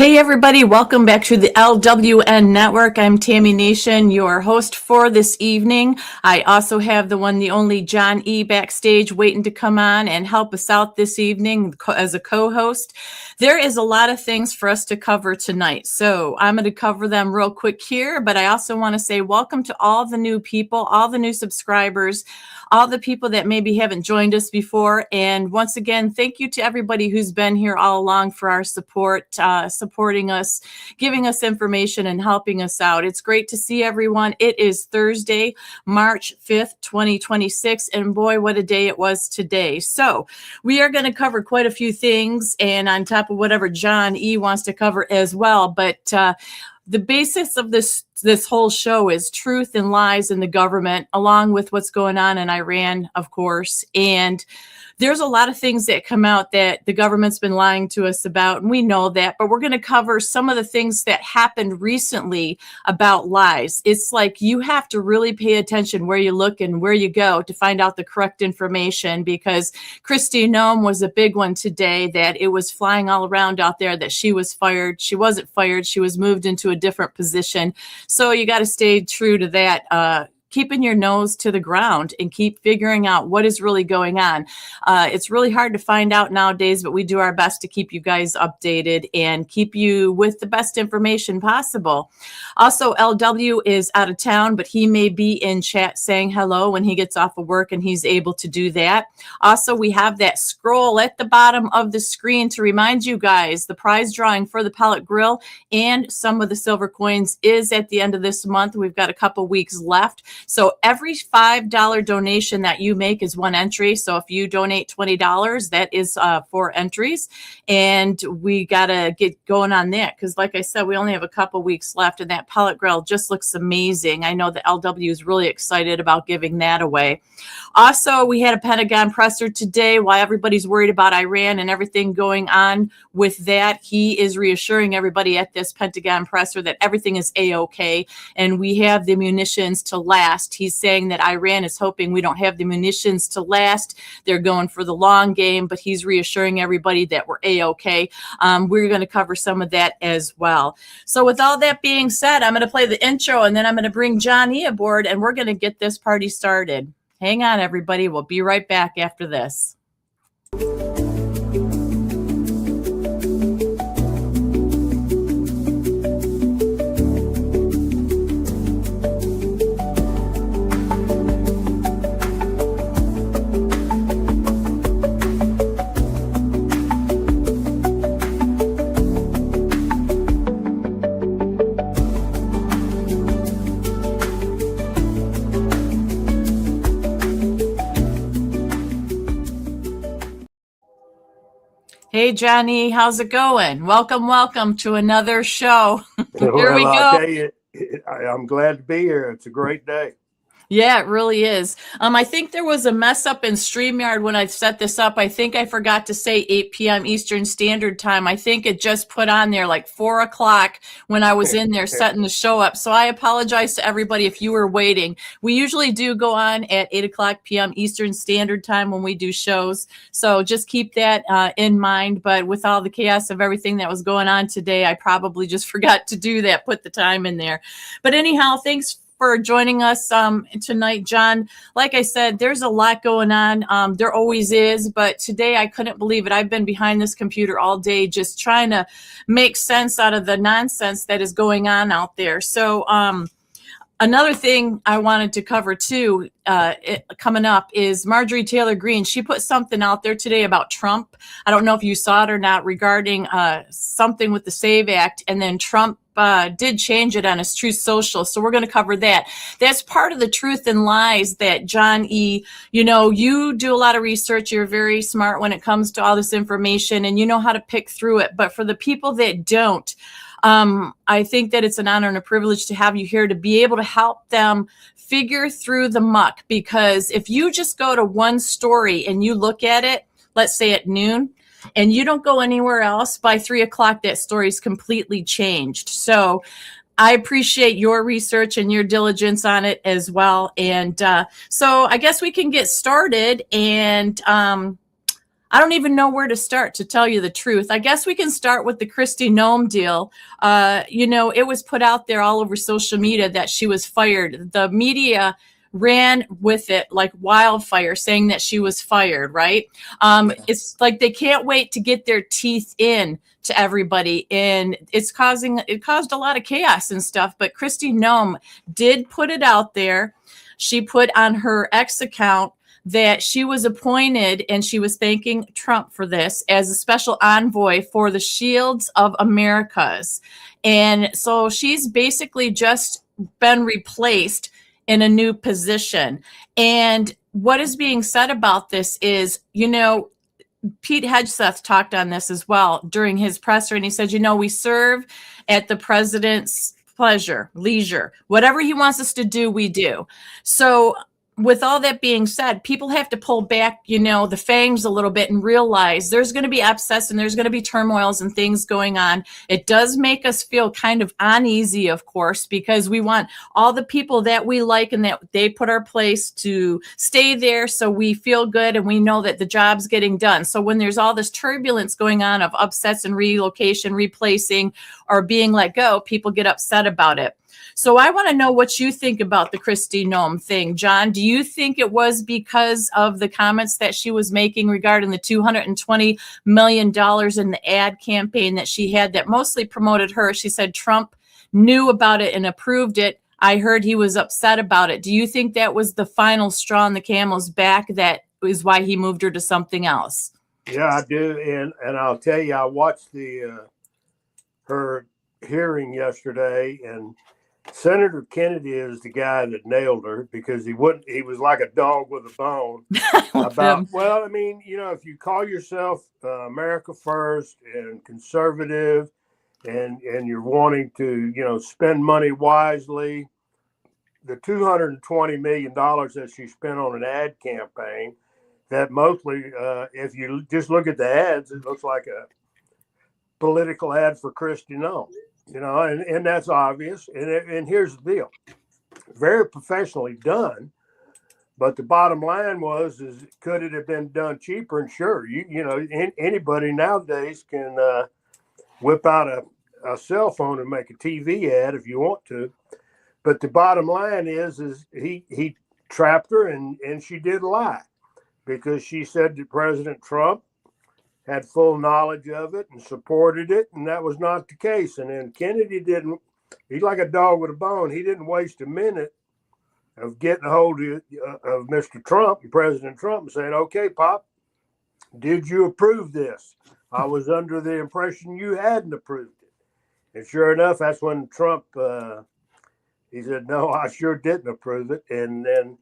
Hey everybody, welcome back to the LWN Network. I'm Tammy Nation, your host for this evening. I also have the one, the only John E. backstage waiting to come on and help us out this evening as a co-host. There is a lot of things for us to cover tonight, so I'm going to cover them real quick here, but I also want to say welcome to all the new people, all the new subscribers, all the people that maybe haven't joined us before. And once again, thank you to everybody who's been here all along for our support, supporting us, giving us information and helping us out. It's great to see everyone. It is Thursday, March 5th, 2026. And boy, what a day it was today. So we are going to cover quite a few things, and on top of whatever John E. wants to cover as well. But the basis of this whole show is truth and lies in the government, along with what's going on in Iran, of course. And there's a lot of things that come out that the government's been lying to us about, and we know that, but we're going to cover some of the things that happened recently about lies. It's like you have to really pay attention where you look and where you go to find out the correct information, because Kristi Noem was a big one today, that it was flying all around out there that she was fired. She wasn't fired. She was moved into a different position. So you got to stay true to that, keeping your nose to the ground and keep figuring out what is really going on. It's really hard to find out nowadays, but we do our best to keep you guys updated and keep you with the best information possible. Also, LW is out of town, but he may be in chat saying hello when he gets off of work, and he's able to do that. Also, we have that scroll at the bottom of the screen to remind you guys the prize drawing for the pellet grill and some of the silver coins is at the end of this month. We've got a couple weeks left. So every $5 donation that you make is one entry. So if you donate $20, that is 4 entries. And we got to get going on that, because like I said, we only have a couple weeks left, and that pellet grill just looks amazing. I know the LW is really excited about giving that away. Also, we had a Pentagon presser today. While everybody's worried about Iran and everything going on with that, he is reassuring everybody at this Pentagon presser that everything is A-OK, and we have the munitions to last. He's saying that Iran is hoping we don't have the munitions to last. They're going for the long game, but he's reassuring everybody that we're A-OK. We're going to cover some of that as well. So with all that being said, I'm going to play the intro, and then I'm going to bring John E. aboard, and we're going to get this party started. Hang on, everybody. We'll be right back after this. Hey, Johnny, how's it going? Welcome to another show. Here we go. I tell you, I'm glad to be here. It's a great day. Yeah, it really is. I think there was a mess up in StreamYard when I set this up. I think I forgot to say 8 p.m. Eastern Standard Time. I think it just put on there like 4 o'clock when I was in there setting the show up. So I apologize to everybody if you were waiting. We usually do go on at 8 o'clock p.m. Eastern Standard Time when we do shows. So just keep that in mind. But with all the chaos of everything that was going on today, I probably just forgot to do that, put the time in there. But anyhow, thanks for joining us tonight, John. Like I said, there's a lot going on. There always is, but today I couldn't believe it. I've been behind this computer all day just trying to make sense out of the nonsense that is going on out there. So another thing I wanted to cover too, coming up, is Marjorie Taylor Greene. She put something out there today about Trump. I don't know if you saw it or not, regarding something with the SAVE Act, and then Trump did change it on his Truth Social. So we're going to cover that. That's part of the truth and lies that John E., you do a lot of research. You're very smart when it comes to all this information, and you know how to pick through it. But for the people that don't, I think that it's an honor and a privilege to have you here to be able to help them figure through the muck. Because if you just go to one story and you look at it, let's say at noon, and you don't go anywhere else, by 3 o'clock, that story's completely changed. So I appreciate your research and your diligence on it as well. And so I guess we can get started. And I don't even know where to start, to tell you the truth. I guess we can start with the Kristi Noem deal. It was put out there all over social media that she was fired. The media ran with it like wildfire, saying that she was fired, right? It's like they can't wait to get their teeth in to everybody, and it caused a lot of chaos and stuff. But Kristi Noem did put it out there. She put on her X account that she was appointed, and she was thanking Trump for this, as a special envoy for the Shields of Americas. And so she's basically just been replaced in a new position. And what is being said about this is, Pete Hegseth talked on this as well during his presser, and he said, we serve at the president's pleasure, leisure. Whatever he wants us to do, we do. So with all that being said, people have to pull back, the fangs a little bit and realize there's going to be upsets and there's going to be turmoils and things going on. It does make us feel kind of uneasy, of course, because we want all the people that we like and that they put our place to stay there, so we feel good and we know that the job's getting done. So when there's all this turbulence going on of upsets and relocation, replacing, or being let go, people get upset about it. So I want to know what you think about the Kristi Noem thing. John, do you think it was because of the comments that she was making regarding the $220 million in the ad campaign that she had that mostly promoted her? She said Trump knew about it and approved it. I heard he was upset about it. Do you think that was the final straw on the camel's back that is why he moved her to something else? Yeah, I do. And I'll tell you, I watched her hearing yesterday, and Senator Kennedy is the guy that nailed her, because he was like a dog with a bone about, well, I mean, if you call yourself America First and conservative and you're wanting to, spend money wisely, the $220 million that she spent on an ad campaign, that mostly, if you just look at the ads, it looks like a political ad for Kristi Noem. And that's obvious. And here's the deal: very professionally done. But the bottom line is could it have been done cheaper? And sure, anybody nowadays can whip out a cell phone and make a TV ad if you want to. But the bottom line is he trapped her, and she did lie, because she said that President Trump had full knowledge of it and supported it, and that was not the case. And then Kennedy he's like a dog with a bone. He didn't waste a minute of getting a hold of Mr. Trump, President Trump, and saying, okay, Pop, did you approve this? I was under the impression you hadn't approved it. And sure enough, that's when Trump, he said, no, I sure didn't approve it. And then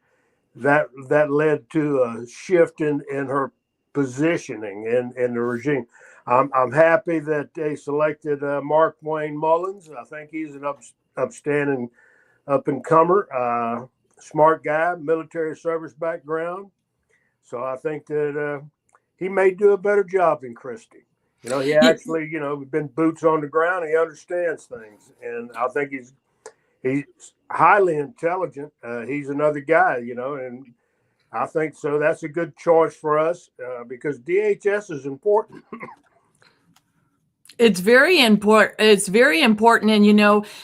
that led to a shift in her positioning in the regime. I'm happy that they selected Mark Wayne Mullins. I think he's an upstanding up-and-comer, smart guy, military service background. So I think that he may do a better job than Kristi. He actually, been boots on the ground. He understands things, and I think he's highly intelligent. He's another guy, and I think so. That's a good choice for us because DHS is important. It's very important. It's very important. And,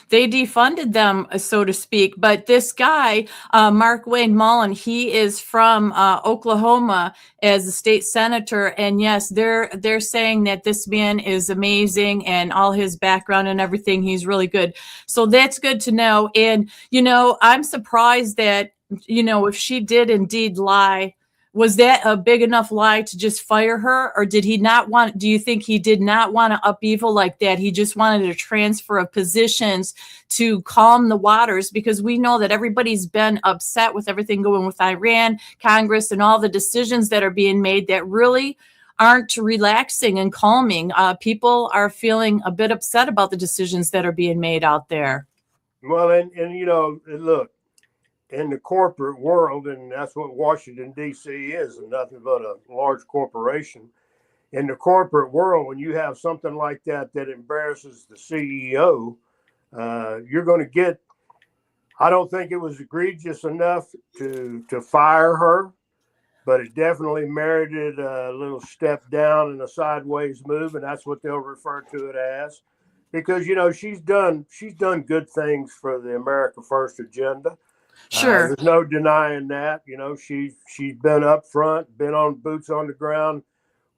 they defunded them, so to speak. But this guy, Mark Wayne Mullen, he is from Oklahoma as a state senator. And yes, they're saying that this man is amazing, and all his background and everything, he's really good. So that's good to know. And, I'm surprised that, if she did indeed lie, was that a big enough lie to just fire her? Or do you think he did not want to upheaval like that? He just wanted a transfer of positions to calm the waters, because we know that everybody's been upset with everything going with Iran, Congress, and all the decisions that are being made that really aren't relaxing and calming. People are feeling a bit upset about the decisions that are being made out there. Well, and look, in the corporate world, and that's what Washington, D.C. is, and nothing but a large corporation. In the corporate world, when you have something like that embarrasses the CEO, you're going to get, I don't think it was egregious enough to fire her, but it definitely merited a little step down and a sideways move, and that's what they'll refer to it as, because she's done good things for the America First agenda. Sure. There's no denying that. She's been up front, been on boots on the ground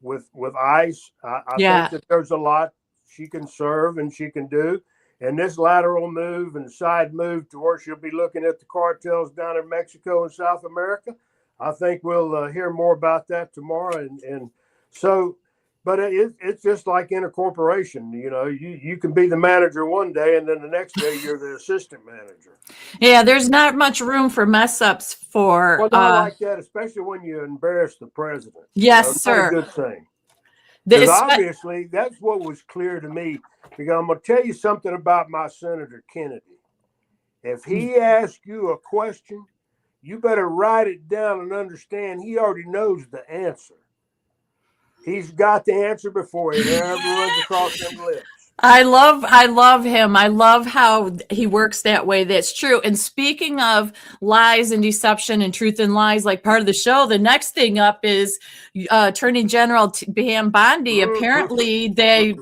with ICE. I Yeah. think that there's a lot she can serve and she can do. And this lateral move and side move to where she'll be looking at the cartels down in Mexico and South America, I think we'll hear more about that tomorrow. And so, but it's just like in a corporation. You can be the manager one day and then the next day you're the assistant manager. Yeah, there's not much room for mess ups for. Well, not like that, especially when you embarrass the president. Yes, Not a sir. good thing. Because obviously, that's what was clear to me. Because I'm going to tell you something about my Senator Kennedy. If he asks you a question, you better write it down and understand he already knows the answer. He's got the answer before it ever runs across them lips. I love him. I love how he works that way. That's true. And speaking of lies and deception and truth and lies, like part of the show, the next thing up is Attorney General Pam Bondi. Apparently, they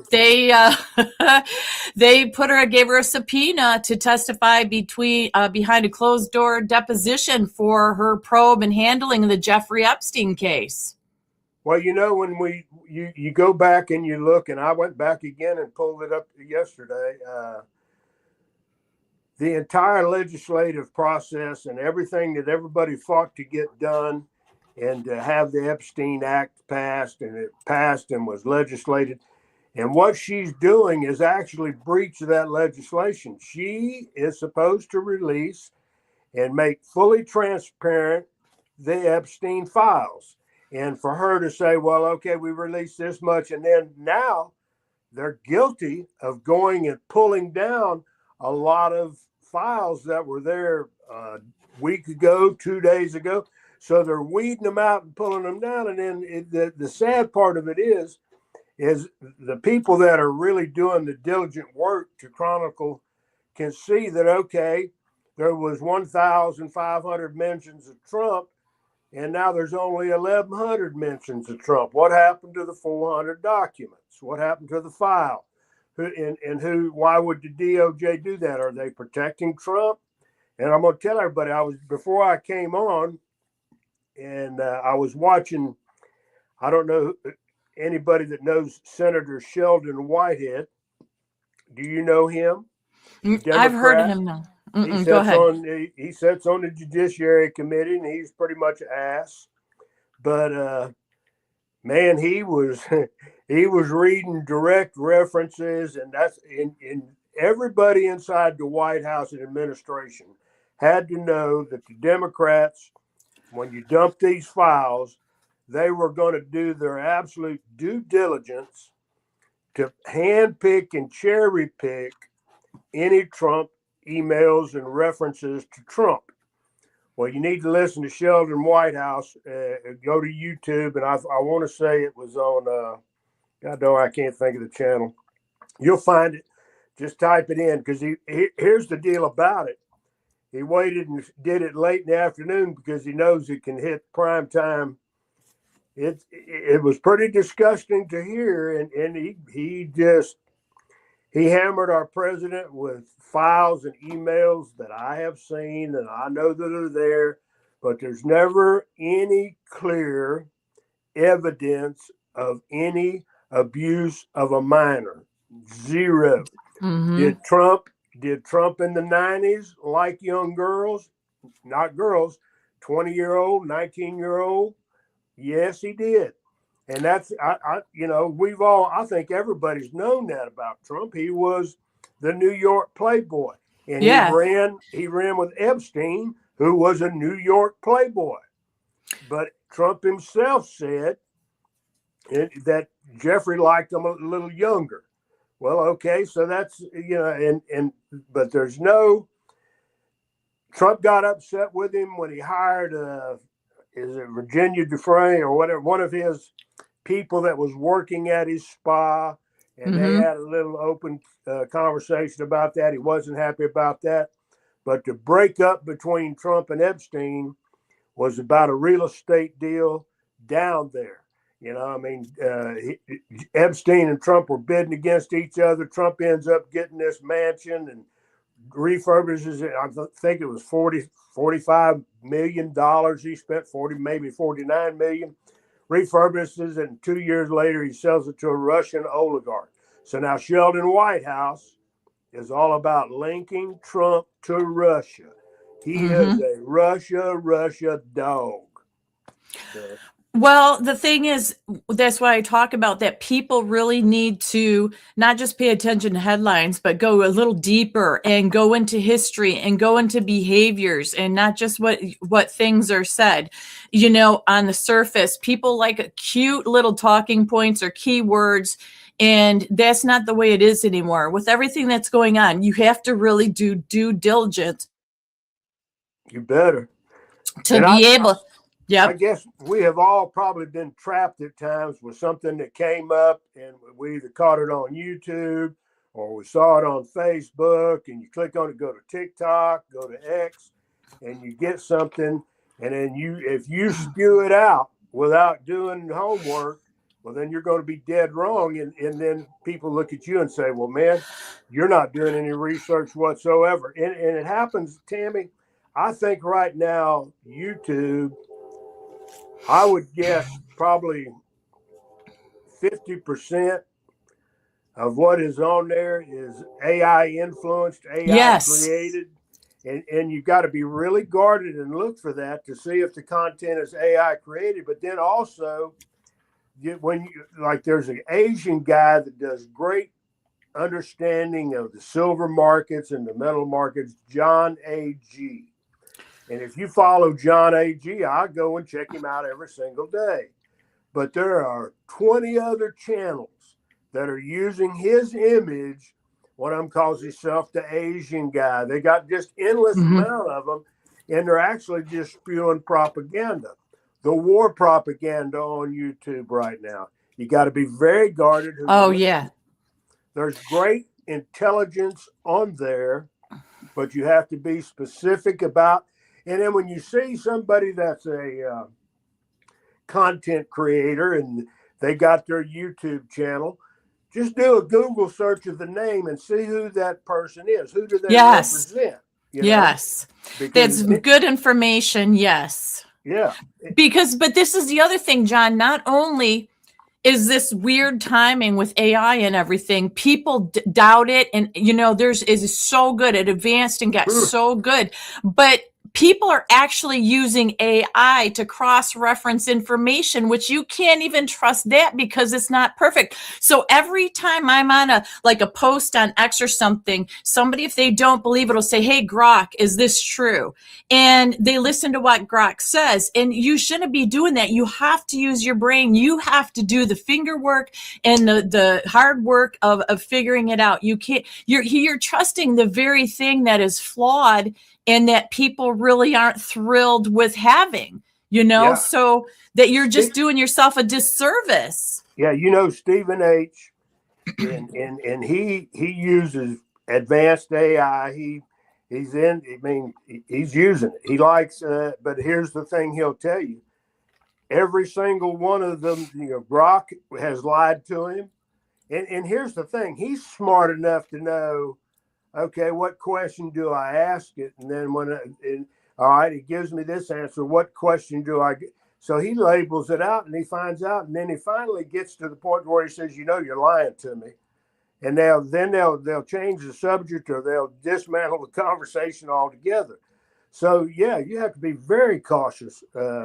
gave her a subpoena to testify behind a closed door deposition for her probe and handling of the Jeffrey Epstein case. Well, when you go back and you look, and I went back again and pulled it up yesterday, the entire legislative process and everything that everybody fought to get done and to have the Epstein Act passed, and it passed and was legislated. And what she's doing is actually breach that legislation. She is supposed to release and make fully transparent the Epstein files. And for her to say, well, okay, we released this much, and then now they're guilty of going and pulling down a lot of files that were there a week ago, 2 days ago. So they're weeding them out and pulling them down. And then the sad part of it is the people that are really doing the diligent work to chronicle can see that, okay, there was 1,500 mentions of Trump, and now there's only 1,100 mentions of Trump. What happened to the 400 documents? What happened to the file? Why would the DOJ do that? Are they protecting Trump? And I'm going to tell everybody, before I came on, and I was watching, I don't know anybody that knows Senator Sheldon Whitehead. Do you know him? I've heard of him now. Go ahead. He sits on the Judiciary Committee, and he's pretty much an ass. But man, he was reading direct references, and that's in everybody inside the White House and administration had to know that the Democrats, when you dump these files, they were going to do their absolute due diligence to handpick and cherry pick any Trump emails and references to Trump. Well, you need to listen to Sheldon Whitehouse. Go to YouTube, and I want to say it was on. I can't think of the channel. You'll find it. Just type it in, because here's the deal about it. He waited and did it late in the afternoon because he knows it can hit prime time. It was pretty disgusting to hear, and he hammered our president with files and emails that I have seen and I know that are there, but there's never any clear evidence of any abuse of a minor. Zero. Mm-hmm. Did Trump in the 90s like young girls? Not girls, 20-year-old, 19-year-old? Yes, he did. And that's, I think everybody's known that about Trump. He was the New York playboy. And he ran with Epstein, who was a New York playboy. But Trump himself said that Jeffrey liked him a little younger. Well, okay, so that's, but there's no, Trump got upset with him when he hired, is it Virginia Dufresne or whatever, one of his people that was working at his spa, and they had a little open conversation about that. He wasn't happy about that. But the breakup between Trump and Epstein was about a real estate deal down there. You know, I mean, Epstein and Trump were bidding against each other. Trump ends up getting this mansion and refurbishes it. I think it was $45 million he spent, 40, maybe 49 million. Refurbishes it, and 2 years later, he sells it to a Russian oligarch. So now Sheldon Whitehouse is all about linking Trump to Russia. He is a Russia dog. So, Well, the thing is, that's why I talk about that people really need to not just pay attention to headlines, but go a little deeper and go into history and go into behaviors and not just what things are said. You know, on the surface, people like cute little talking points or keywords, and that's not the way it is anymore. With everything that's going on, you have to really do due diligence you better. to And be able. I Yep. guess we have all probably been trapped at times with something that came up, and we either caught it on YouTube or we saw it on Facebook, and you click on it, go to TikTok, go to X, and you get something, and then if you spew it out without doing homework, well, then you're going to be dead wrong, and then people look at you and say, well, man, you're not doing any research whatsoever. And it happens, Tammy, I think right now, YouTube, I would guess probably 50% of what is on there is AI influenced, AI Yes. created. And you've got to be really guarded and look for that to see if the content is AI created. But then also, there's an Asian guy that does great understanding of the silver markets and the metal markets, John A.G. And if you follow John A.G., I go and check him out every single day. But there are 20 other channels that are using his image. One of them calls himself the Asian guy. They got just endless amount of them, and they're actually just spewing propaganda. The war propaganda on YouTube right now. You got to be very guarded. Oh, yeah. There's great intelligence on there, but you have to be specific about. And then when you see somebody that's a content creator and they got their YouTube channel, just do a Google search of the name and see who that person is. Who do they represent? Yes. That's good information. Yes. Yeah. But this is the other thing, John, not only is this weird timing with AI and everything, people doubt it. And, you know, is so good. It advanced and got so good, but people are actually using AI to cross-reference information, which you can't even trust that because it's not perfect. So every time I'm on a post on X or something, somebody, if they don't believe it, will say, hey, Grok, is this true? And they listen to what Grok says. And you shouldn't be doing that. You have to use your brain. You have to do the finger work and the hard work of figuring it out. You can't, you're trusting the very thing that is flawed and that people really aren't thrilled with having, so that you're just doing yourself a disservice. Yeah, Stephen H. and he uses advanced AI. He's using it. He likes, but here's the thing he'll tell you. Every single one of them, Grok has lied to him. And here's the thing. He's smart enough to know, okay, what question do I ask it? And then all right, it gives me this answer. What question do I get? So he labels it out and he finds out. And then he finally gets to the point where he says, you're lying to me. And they'll change the subject or they'll dismantle the conversation altogether. So, yeah, you have to be very cautious. I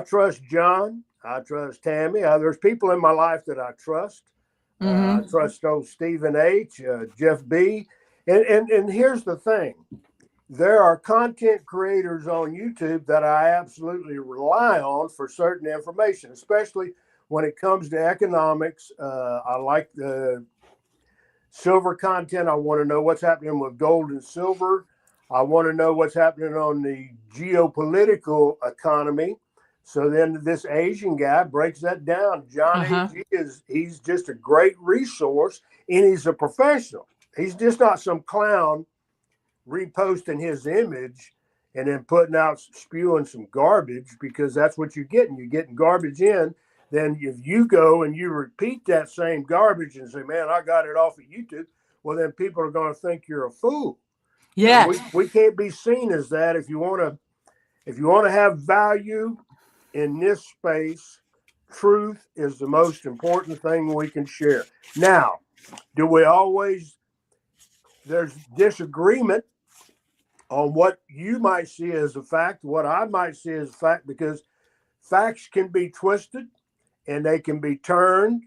trust John. I trust Tammy. There's people in my life that I trust. I trust old Stephen H., Jeff B. And here's the thing. There are content creators on YouTube that I absolutely rely on for certain information, especially when it comes to economics. I like the silver content. I want to know what's happening with gold and silver. I want to know what's happening on the geopolitical economy. So then this Asian guy breaks that down. John A.G. he's just a great resource, and he's a professional. He's just not some clown reposting his image and then putting out, spewing some garbage, because that's what you're getting. You're getting garbage in. Then if you go and you repeat that same garbage and say, man, I got it off of YouTube, well, then people are going to think you're a fool. Yeah. We can't be seen as that. If you want to have value in this space, truth is the most important thing we can share. Now, do we always, there's disagreement on what you might see as a fact, what I might see as a fact, because facts can be twisted and they can be turned,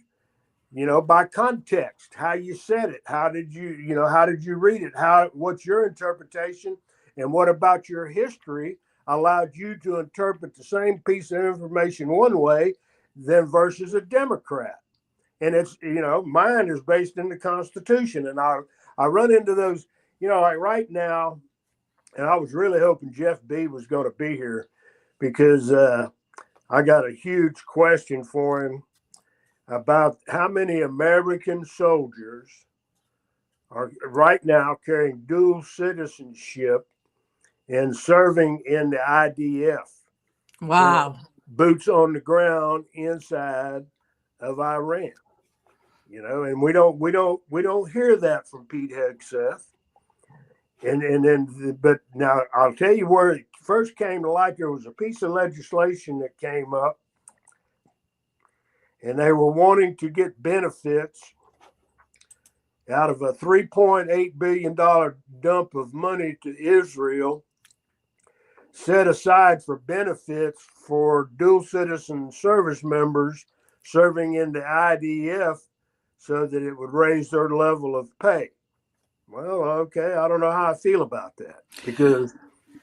by context, how you said it, how did you read it, what's your interpretation, and what about your history allowed you to interpret the same piece of information one way than versus a Democrat. And it's, mine is based in the Constitution. And I run into those, like right now, and I was really hoping Jeff B was going to be here, because I got a huge question for him about how many American soldiers are right now carrying dual citizenship and serving in the IDF. Wow. Boots on the ground inside of Iran. And we don't hear that from Pete Hegseth. But now I'll tell you where it first came to light. There was a piece of legislation that came up, and they were wanting to get benefits out of a $3.8 billion dump of money to Israel set aside for benefits for dual citizen service members serving in the IDF, so that it would raise their level of pay. Well, okay, I don't know how I feel about that, because,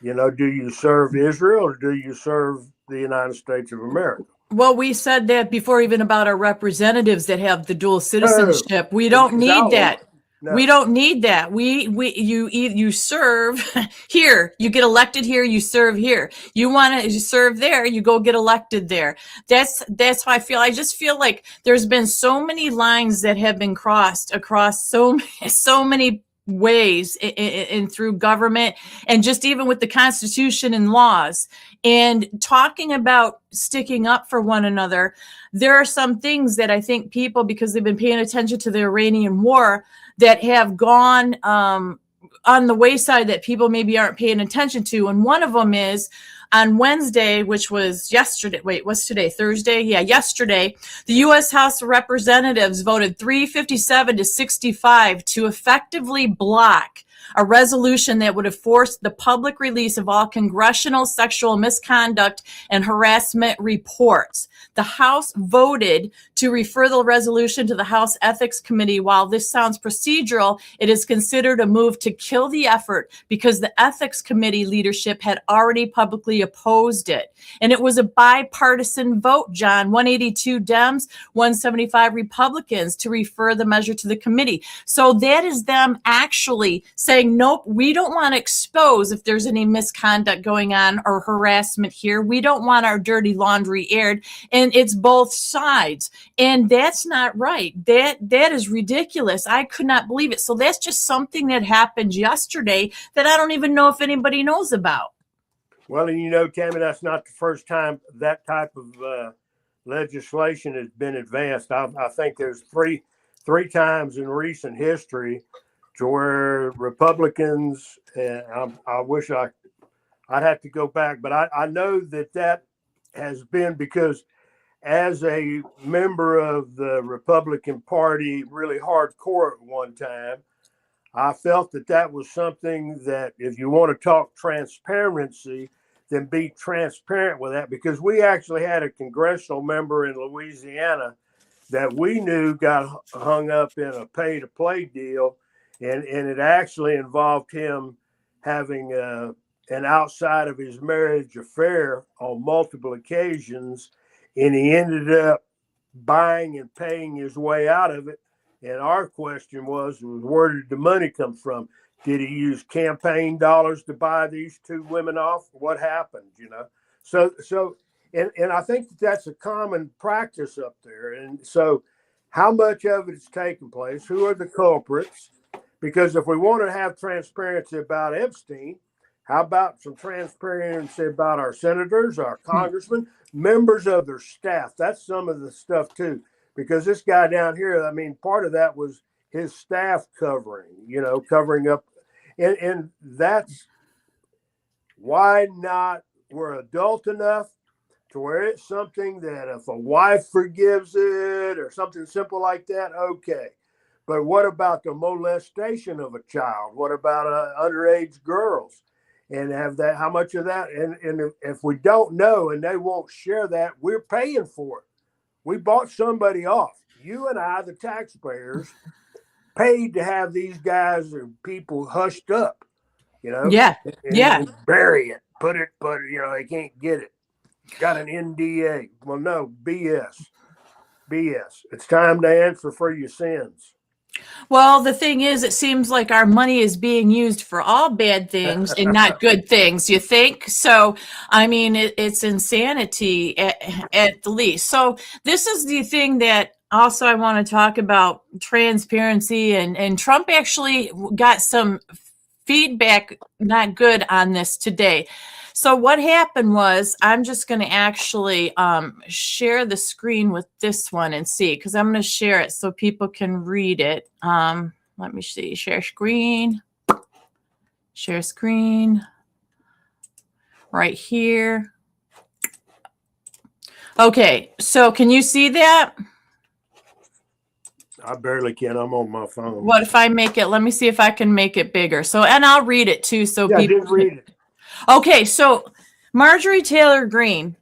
do you serve Israel or do you serve the United States of America? Well, we said that before, even about our representatives that have the dual citizenship. We don't need that. No. We don't need that. You serve here, you get elected here, you serve here. You want to serve there, you go get elected there. That's how I feel. I just feel like there's been so many lines that have been crossed across so many ways in through government, and just even with the Constitution and laws, and talking about sticking up for one another. There are some things that I think people, because they've been paying attention to the Iranian war, that have gone on the wayside that people maybe aren't paying attention to. And one of them is on Wednesday, which was yesterday. Wait, what's today? Thursday? Yeah, yesterday, the U.S. House of Representatives voted 357 to 65 to effectively block a resolution that would have forced the public release of all congressional sexual misconduct and harassment reports. The House voted to refer the resolution to the House Ethics Committee. While this sounds procedural, it is considered a move to kill the effort, because the Ethics Committee leadership had already publicly opposed it. And it was a bipartisan vote, John, 182 Dems, 175 Republicans, to refer the measure to the committee. So that is them actually saying, nope, we don't want to expose if there's any misconduct going on or harassment here. We don't want our dirty laundry aired. And it's both sides. And that's not right. That is ridiculous. I could not believe it. So that's just something that happened yesterday that I don't even know if anybody knows about. Well, and Tammy, that's not the first time that type of legislation has been advanced. I think there's three times in recent history to where Republicans, and I wish I'd have to go back, but I know that has been because, as a member of the Republican Party, really hardcore at one time, I felt that was something that, if you want to talk transparency, then be transparent with that, because we actually had a congressional member in Louisiana that we knew got hung up in a pay-to-play deal, and it actually involved him having an outside of his marriage affair on multiple occasions, and he ended up buying and paying his way out of it. And our question was where did the money come from? Did he use campaign dollars to buy these two women off? What happened, So, and I think that's a common practice up there. And so how much of it is taking place? Who are the culprits? Because if we want to have transparency about Epstein, How about some transparency about our senators, our congressmen, members of their staff? That's some of the stuff too, because this guy down here, I mean, part of that was his staff covering up. And that's why not, we're adult enough to where it's something that if a wife forgives it or something simple like that, okay. But what about the molestation of a child? What about underage girls? And have that, how much of that? And if we don't know and they won't share that, we're paying for it. We bought somebody off. You and I, the taxpayers, paid to have these guys or people hushed up, Yeah. and bury it, put it, they can't get it. Got an NDA. Well, no, BS. It's time to answer for your sins. Well, the thing is, it seems like our money is being used for all bad things and not good things, you think? So, I mean, it's insanity at the least. So this is the thing that also I want to talk about, transparency, and Trump actually got some feedback not good on this today. So what happened was, I'm just going to actually share the screen with this one and see, because I'm going to share it so people can read it. Let me see, share screen right here. Okay, so can you see that? I barely can. I'm on my phone. What if I make it? Let me see if I can make it bigger. So, and I'll read it too. So yeah, people I did read it. Okay, so Marjorie Taylor Greene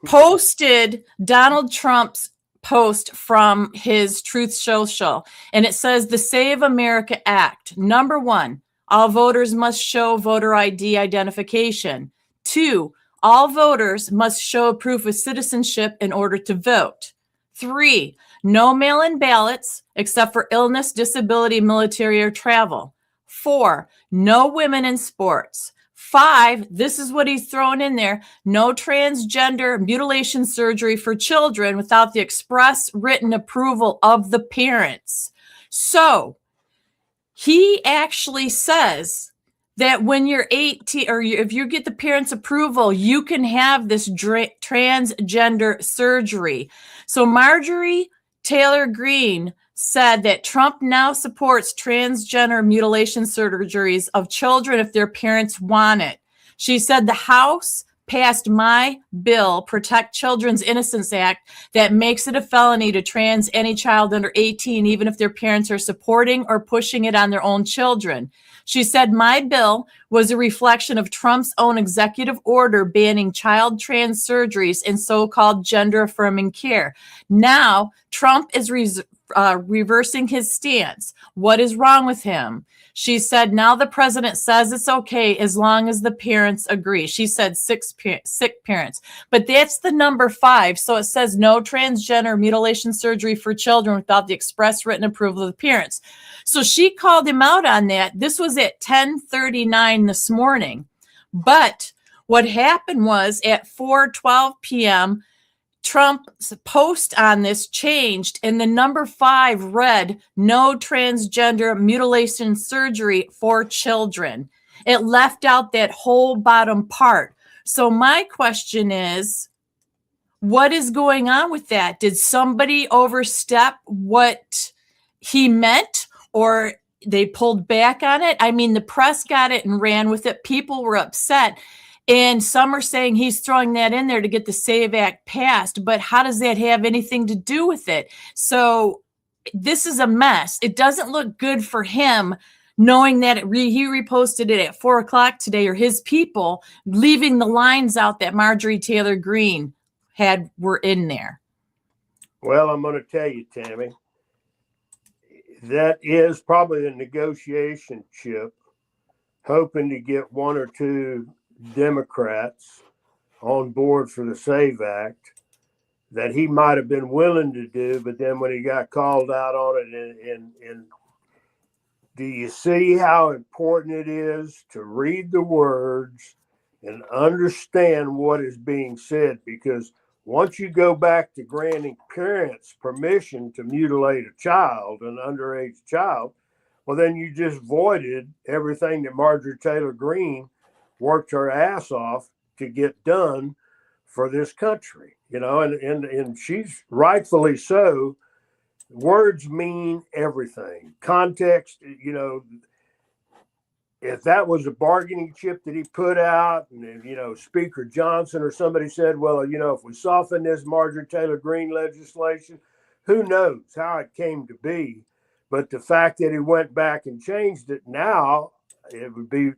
posted Donald Trump's post from his Truth Social, and it says the Save America Act. Number 1, all voters must show voter ID identification. 2, all voters must show proof of citizenship in order to vote. 3, no mail-in ballots except for illness, disability, military, or travel. 4, no women in sports. 5, this is what he's throwing in there, no transgender mutilation surgery for children without the express written approval of the parents. So he actually says that when you're 18, or if you get the parents' approval, you can have this transgender surgery. So Marjorie Taylor Greene said that Trump now supports transgender mutilation surgeries of children if their parents want it. She said the House passed my bill, Protect Children's Innocence Act, that makes it a felony to trans any child under 18, even if their parents are supporting or pushing it on their own children. She said my bill was a reflection of Trump's own executive order banning child trans surgeries and so-called gender-affirming care. Now, Trump is reversing his stance. What is wrong with him? She said, now the president says it's okay as long as the parents agree. She said sick parents, but that's the number 5. So it says no transgender mutilation surgery for children without the express written approval of the parents. So she called him out on that. This was at 10:39 this morning. But what happened was at 4:12 p.m., Trump's post on this changed, and the number 5 read, no transgender mutilation surgery for children. It left out that whole bottom part. So my question is, what is going on with that? Did somebody overstep what he meant, or they pulled back on it? I mean, the press got it and ran with it. People were upset. And some are saying he's throwing that in there to get the SAVE Act passed. But how does that have anything to do with it? So this is a mess. It doesn't look good for him, knowing that he reposted it at 4 o'clock today, or his people, leaving the lines out that Marjorie Taylor Greene were in there. Well, I'm going to tell you, Tammy, that is probably a negotiation chip, hoping to get 1 or 2 Democrats on board for the SAVE Act that he might have been willing to do, but then when he got called out on it, and do you see how important it is to read the words and understand what is being said? Because once you go back to granting parents permission to mutilate a child, an underage child, well, then you just voided everything that Marjorie Taylor Greene worked her ass off to get done for this country, and she's rightfully so. Words mean everything. Context, if that was a bargaining chip that he put out, and Speaker Johnson or somebody said, well, if we soften this Marjorie Taylor Greene legislation, who knows how it came to be. But the fact that he went back and changed it now, it would be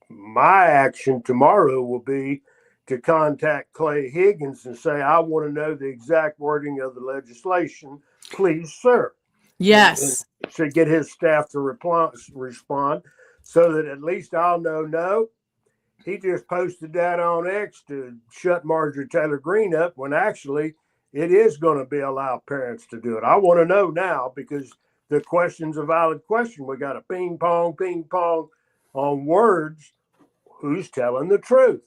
my action tomorrow will be to contact Clay Higgins and say, I want to know the exact wording of the legislation, please, sir. Yes. And to get his staff to respond so that at least I'll know, no, he just posted that on X to shut Marjorie Taylor Greene up when actually it is going to be allow parents to do it. I want to know now because the question's a valid question. We got a ping pong on words. Who's telling the truth?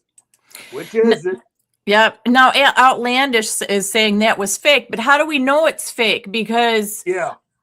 Which is it? Yep. Now, Outlandish is saying that was fake, but how do we know it's fake? Because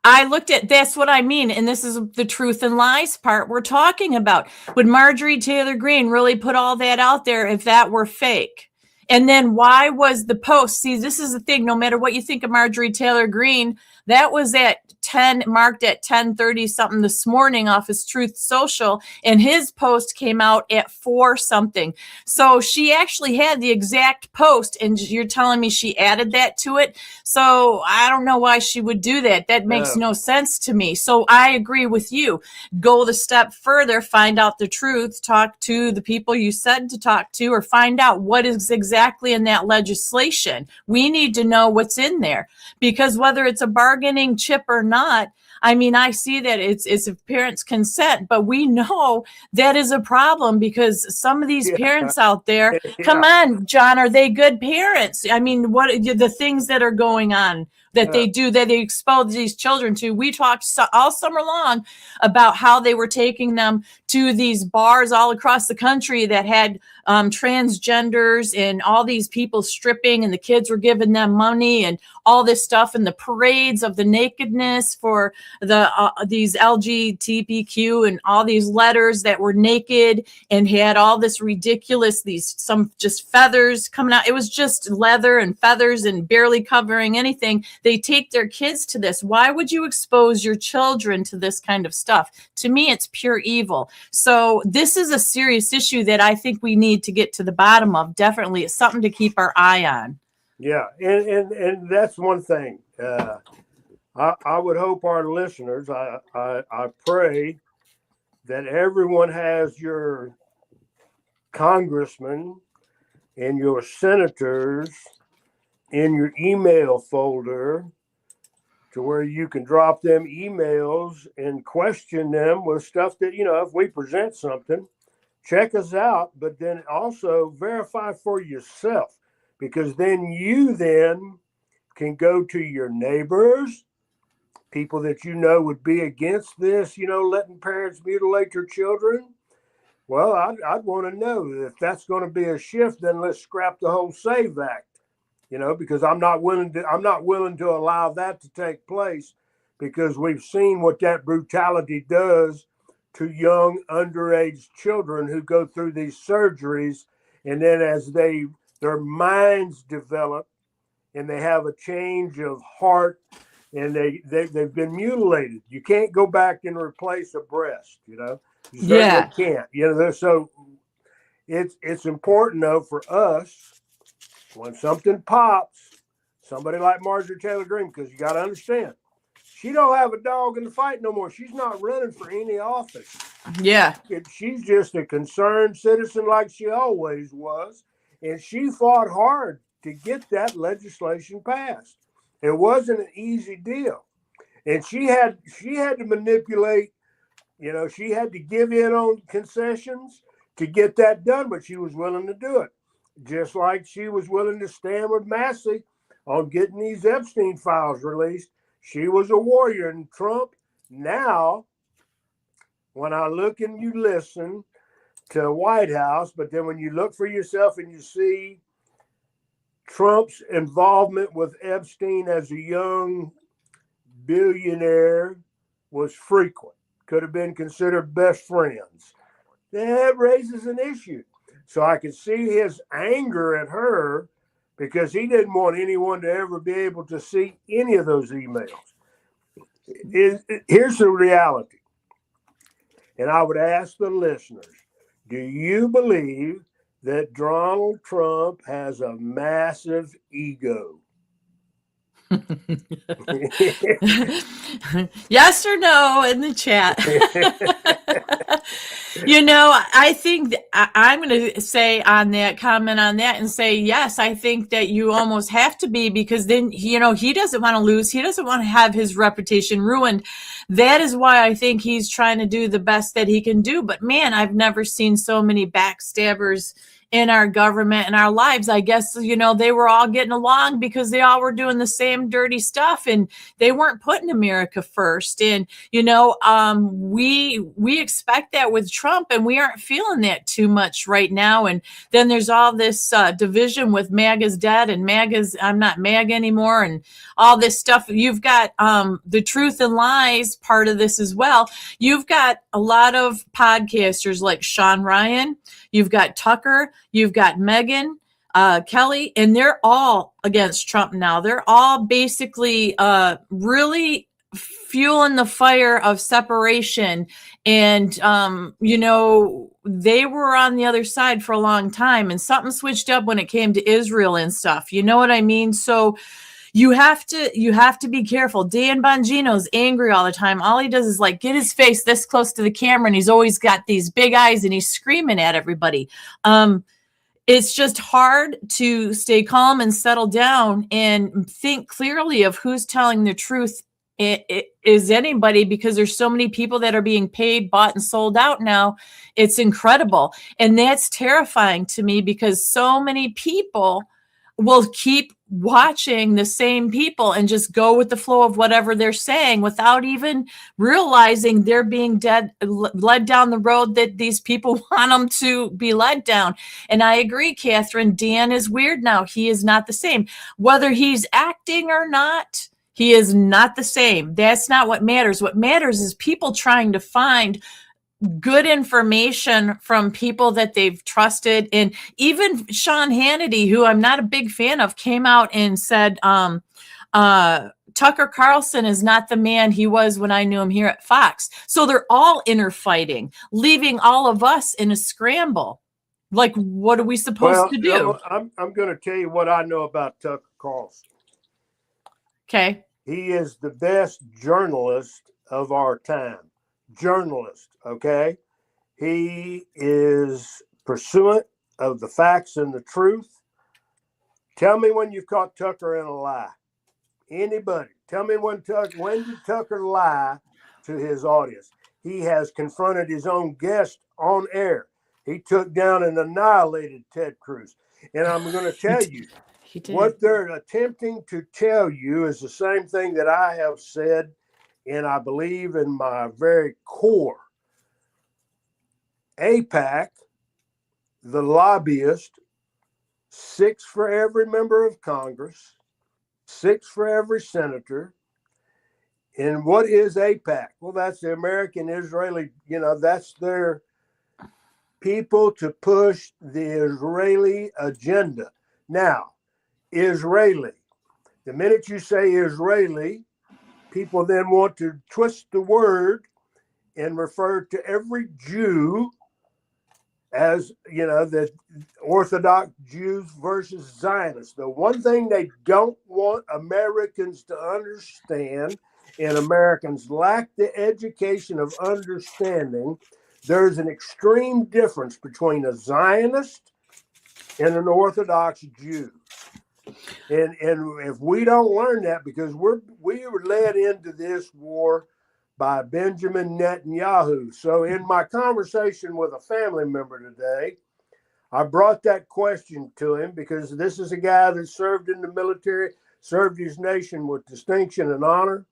I looked at, that's what I mean. And this is the truth and lies part we're talking about. Would Marjorie Taylor Greene really put all that out there if that were fake? And then why was the post? See, this is the thing. No matter what you think of Marjorie Taylor Greene, that was at 10, marked at 10:30 something this morning off his Truth Social, and his post came out at 4 something. So she actually had the exact post, and you're telling me she added that to it. So I don't know why she would do that. That makes no sense to me. So I agree with you. Go the step further, find out the truth, talk to the people you said to talk to, or find out what is exactly in that legislation. We need to know what's in there, because whether it's a bargaining chip or not, I mean, I see that it's if parents consent, but we know that is a problem because some of these parents out there, come on, John, are they good parents? I mean, what the things that are going on that they do, that they expose these children to. We talked all summer long about how they were taking them to these bars all across the country that had transgenders and all these people stripping, and the kids were giving them money and all this stuff, and the parades of the nakedness for the these LGBTQ and all these letters that were naked and had all this ridiculous, some just feathers coming out. It was just leather and feathers and barely covering anything. They take their kids to this. Why would you expose your children to this kind of stuff? To me, it's pure evil. So this is a serious issue that I think we need to get to the bottom of. Definitely, it's something to keep our eye on. Yeah, and that's one thing. I would hope our listeners, I pray that everyone has your congressmen and your senators in your email folder to where you can drop them emails and question them with stuff that, if we present something, check us out, but then also verify for yourself, because then you then can go to your neighbors, people that would be against this, letting parents mutilate their children. Well, I'd want to know if that's going to be a shift. Then let's scrap the whole SAVE Act, because I'm not willing to allow that to take place, because we've seen what that brutality does to young underage children who go through these surgeries, and then as their minds develop and they have a change of heart, and they've been mutilated. You can't go back and replace a breast, You certainly can't. So it's important though for us, when something pops, somebody like Marjorie Taylor Greene, because you got to understand, she don't have a dog in the fight no more. She's not running for any office. Yeah. She's just a concerned citizen like she always was, and she fought hard to get that legislation passed. It wasn't an easy deal, and she had to manipulate. She had to give in on concessions to get that done, but she was willing to do it. Just like she was willing to stand with Massey on getting these Epstein files released. She was a warrior. And Trump, now, when I look and you listen to White House, but then when you look for yourself and you see Trump's involvement with Epstein as a young billionaire was frequent, could have been considered best friends. That raises an issue. So I could see his anger at her because he didn't want anyone to ever be able to see any of those emails. Here's the reality. And I would ask the listeners, do you believe that Donald Trump has a massive ego? Yes or no in the chat. I think I'm going to say on that, comment on that and say, yes, I think that you almost have to be, because then, he doesn't want to lose. He doesn't want to have his reputation ruined. That is why I think he's trying to do the best that he can do. But man, I've never seen so many backstabbers in our government and our lives. I guess, they were all getting along because they all were doing the same dirty stuff and they weren't putting America first. And, we expect that with Trump, and we aren't feeling that too much right now. And then there's all this division with MAGA's dead and I'm not MAGA anymore, and all this stuff. You've got the truth and lies part of this as well. You've got a lot of podcasters like Sean Ryan. You've got Tucker, you've got Megan, Kelly, and they're all against Trump now. They're all basically really fueling the fire of separation. And, they were on the other side for a long time, and something switched up when it came to Israel and stuff. You know what I mean? So you have to be careful. Dan Bongino's angry all the time. All he does is get his face this close to the camera, and he's always got these big eyes and he's screaming at everybody. It's just hard to stay calm and settle down and think clearly of who's telling the truth. Is anybody, because there's so many people that are being paid, bought, and sold out now. It's incredible. And that's terrifying to me, because so many people will keep watching the same people and just go with the flow of whatever they're saying without even realizing they're being led down the road that these people want them to be led down. And I agree, Catherine, Dan is weird now. He is not the same. Whether he's acting or not, he is not the same. That's not what matters. What matters is people trying to find good information from people that they've trusted. And even Sean Hannity, who I'm not a big fan of, came out and said, Tucker Carlson is not the man he was when I knew him here at Fox. So they're all infighting, leaving all of us in a scramble. What are we supposed to do? I'm going to tell you what I know about Tucker Carlson. Okay. He is the best journalist of our time. Journalist, okay? He is pursuant of the facts and the truth. Tell me when you've caught Tucker in a lie. Anybody. Tell me when did Tucker lie to his audience? He has confronted his own guest on air. He took down and annihilated Ted Cruz. And I'm going to tell you, what they're attempting to tell you is the same thing that I have said, and I believe in my very core. AIPAC, the lobbyist, 6 for every member of Congress, 6 for every senator. And what is AIPAC? Well, that's the American Israeli, that's their people to push the Israeli agenda. Now, Israeli. The minute you say Israeli, people then want to twist the word and refer to every Jew as, the Orthodox Jews versus Zionists. The one thing they don't want Americans to understand, and Americans lack the education of understanding, there's an extreme difference between a Zionist and an Orthodox Jew. And if we don't learn that, because we were led into this war by Benjamin Netanyahu. So in my conversation with a family member today, I brought that question to him, because this is a guy that served in the military, served his nation with distinction and honor,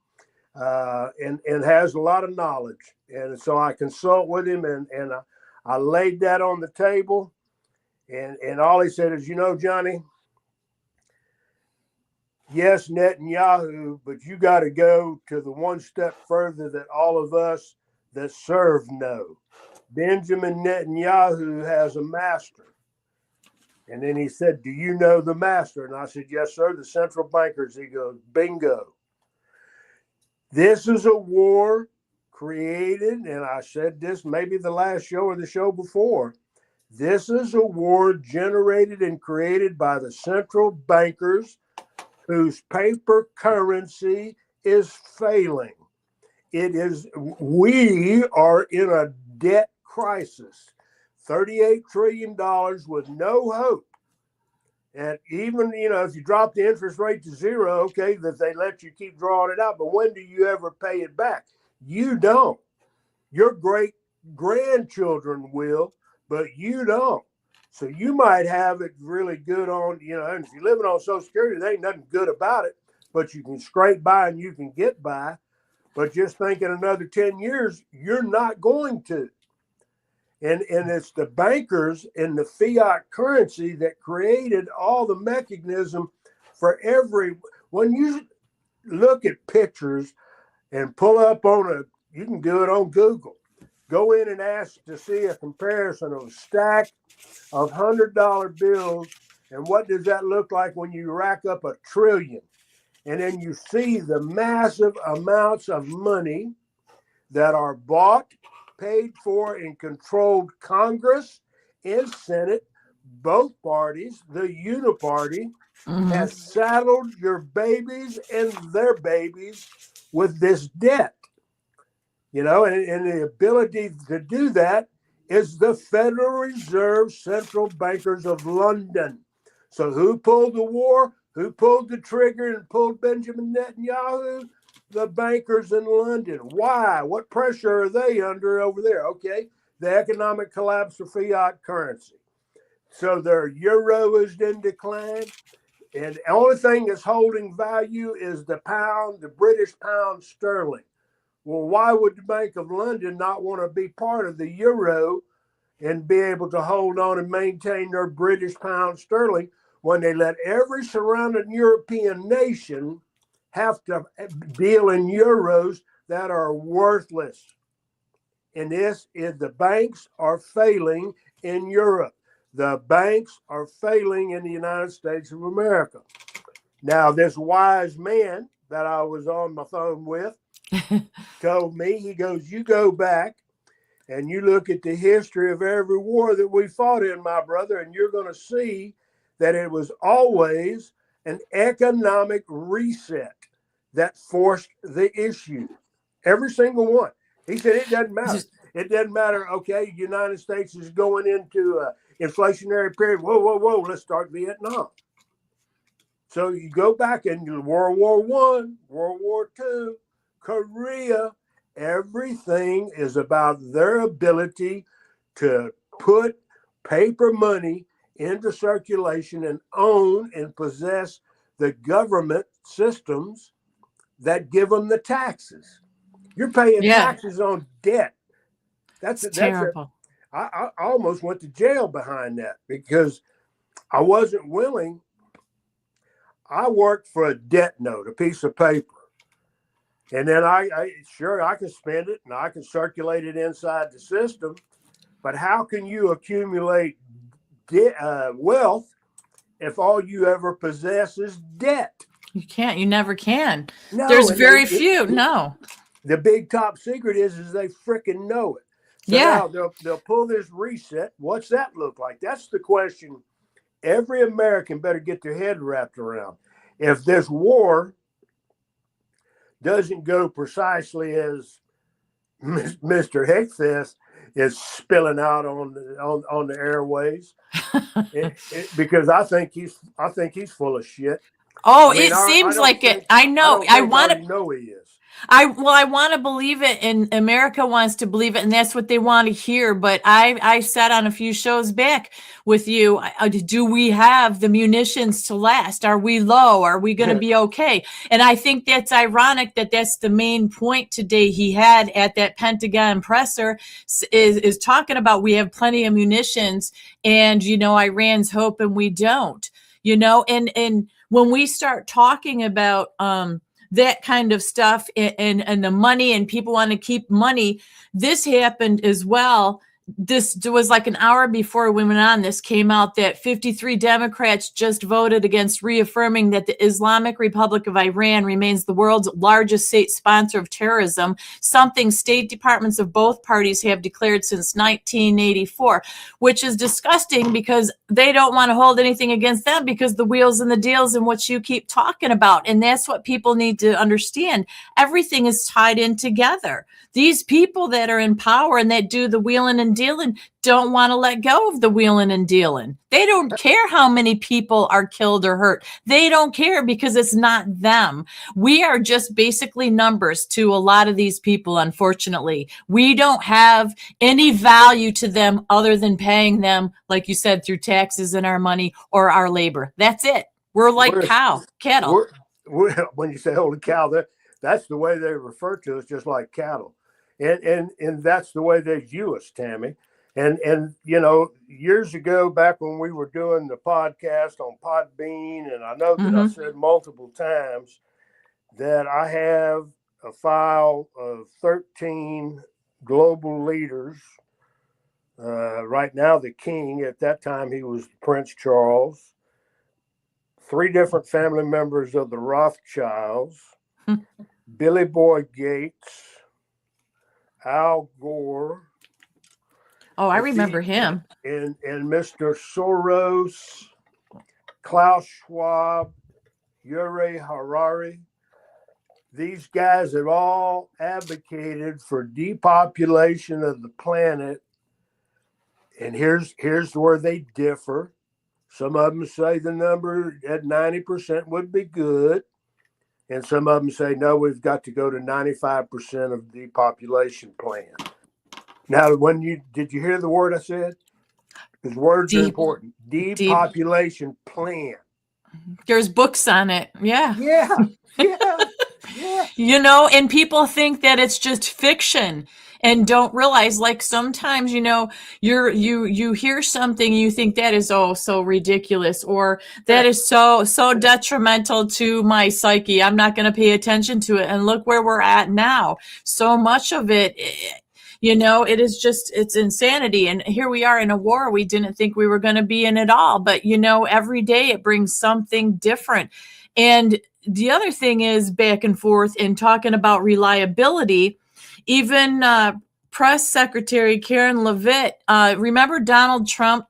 and has a lot of knowledge. And so I consult with him, and I laid that on the table. And all he said is, Johnny, yes, Netanyahu, but you got to go to the one step further that all of us that serve know. Benjamin Netanyahu has a master. And then he said, "Do you know the master?" And I said, "Yes, sir, the central bankers." He goes, "Bingo. This is a war created," and I said this maybe the last show or the show before. This is a war generated and created by the central bankers whose paper currency is failing. We are in a debt crisis, $38 trillion with no hope. And even, if you drop the interest rate to zero, okay, that they let you keep drawing it out. But when do you ever pay it back? You don't. Your great grandchildren will, but you don't. So you might have it really good on, and if you're living on Social Security, there ain't nothing good about it, but you can scrape by and you can get by. But just think in another 10 years, you're not going to. And it's the bankers and the fiat currency that created all the mechanism for when you look at pictures and pull up you can do it on Google. Go in and ask to see a comparison of a stack of $100 bills and what does that look like when you rack up $1 trillion. And then you see the massive amounts of money that are bought, paid for, and controlled Congress and Senate, both parties. The uniparty has saddled your babies and their babies with this debt. And the ability to do that is the Federal Reserve Central Bankers of London. So who pulled the war? Who pulled the trigger and pulled Benjamin Netanyahu? The bankers in London. Why? What pressure are they under over there? Okay, the economic collapse of fiat currency. So their euro is in decline. And the only thing that's holding value is the pound, the British pound sterling. Well, why would the Bank of London not want to be part of the euro and be able to hold on and maintain their British pound sterling when they let every surrounding European nation have to deal in euros that are worthless? And this is the banks are failing in Europe. The banks are failing in the United States of America. Now, this wise man that I was on my phone with told me, he goes, "You go back and you look at the history of every war that we fought in, my brother, and you're going to see that it was always an economic reset that forced the issue. Every single one." He said, "It doesn't matter. It doesn't matter. Okay, the United States is going into an inflationary period. Whoa. Let's start Vietnam." So you go back in World War I, World War II, Korea, everything is about their ability to put paper money into circulation and own and possess the government systems that give them the taxes. You're paying taxes on debt. That's terrible. I almost went to jail behind that because I wasn't willing. I worked for a debt note, a piece of paper. And then I can spend it and I can circulate it inside the system. But how can you accumulate wealth if all you ever possess is debt? You can't. You never can. No, there's very few. No. The big top secret is they freaking know it. So now they'll pull this reset. What's that look like? That's the question every American better get their head wrapped around. If this war doesn't go precisely as Mr. Hickfist is spilling out on the airways, because I think he's full of shit. Oh, it seems like it. I know. I want to know he is. I want to believe it, and America wants to believe it, and that's what they want to hear. But I said on a few shows back with you, do we have the munitions to last? Are we low? Are we going to be okay? And I think that's ironic that that's the main point today he had at that Pentagon presser is talking about we have plenty of munitions, and Iran's hoping we don't. And when we start talking about that kind of stuff and the money, and people want to keep money, this happened as well this was like an hour before we went on, this came out that 53 Democrats just voted against reaffirming that the Islamic Republic of Iran remains the world's largest state sponsor of terrorism, something state departments of both parties have declared since 1984, which is disgusting because they don't want to hold anything against them because the wheels and the deals and what you keep talking about. And that's what people need to understand. Everything is tied in together. These people that are in power and that do the wheeling and dealing don't want to let go of the wheeling and dealing. They don't care how many people are killed or hurt. They don't care because it's not them. We are just basically numbers to a lot of these people, unfortunately. We don't have any value to them other than paying them, like you said, through taxes and our money or our labor. That's it. We're like cattle. When you say holy cow, that's the way they refer to us, just like cattle. And that's the way they view us, Tammy. And you know, years ago, back when we were doing the podcast on Podbean, and I know that I said multiple times that I have a file of 13 global leaders. Right now, the king, at that time, he was Prince Charles. 3 different family members of the Rothschilds, Billy Boy Gates, Al Gore. Oh, I remember him. And Mr. Soros, Klaus Schwab, Yuri Harari. These guys have all advocated for depopulation of the planet. And here's where they differ. Some of them say the number at 90% would be good. And some of them say, no, we've got to go to 95% of the population plan. Now, did you hear the word I said? Because words are important. Depopulation plan. There's books on it. Yeah. Yeah. You know, and people think that it's just fiction and don't realize, like, sometimes, you know, you hear something, you think that is so ridiculous, or that is so detrimental to my psyche. I'm not going to pay attention to it. And look where we're at now. So much of it, you know, it's insanity. And here we are in a war we didn't think we were going to be in at all. But, you know, every day it brings something different. And the other thing is, back and forth in talking about reliability, even Press Secretary Karen Levitt, remember Donald Trump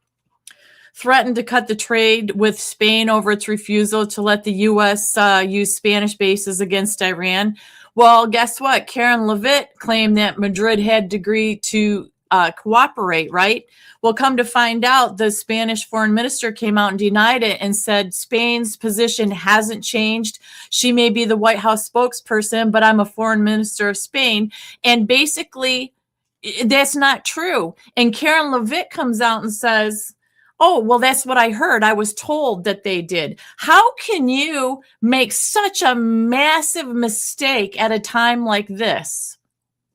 threatened to cut the trade with Spain over its refusal to let the U.S. Use Spanish bases against Iran? Well, guess what? Karen Levitt claimed that Madrid had agreed to cooperate, right? Well, come to find out, the Spanish foreign minister came out and denied it and said Spain's position hasn't changed. She may be the White House spokesperson, but I'm a foreign minister of Spain. And basically, that's not true. And Karen Levitt comes out and says, oh, well, that's what I heard. I was told that they did. How can you make such a massive mistake at a time like this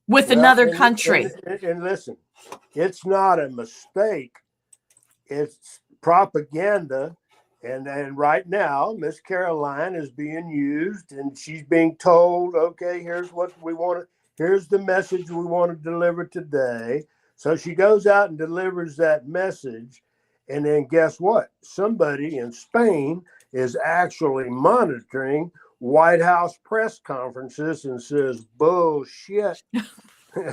with another country? And listen, it's not a mistake. It's propaganda. And right now, Miss Caroline is being used, and she's being told, okay, here's what we want. Here's the message we want to deliver today. So she goes out and delivers that message. And then guess what? Somebody in Spain is actually monitoring White House press conferences and says, bullshit.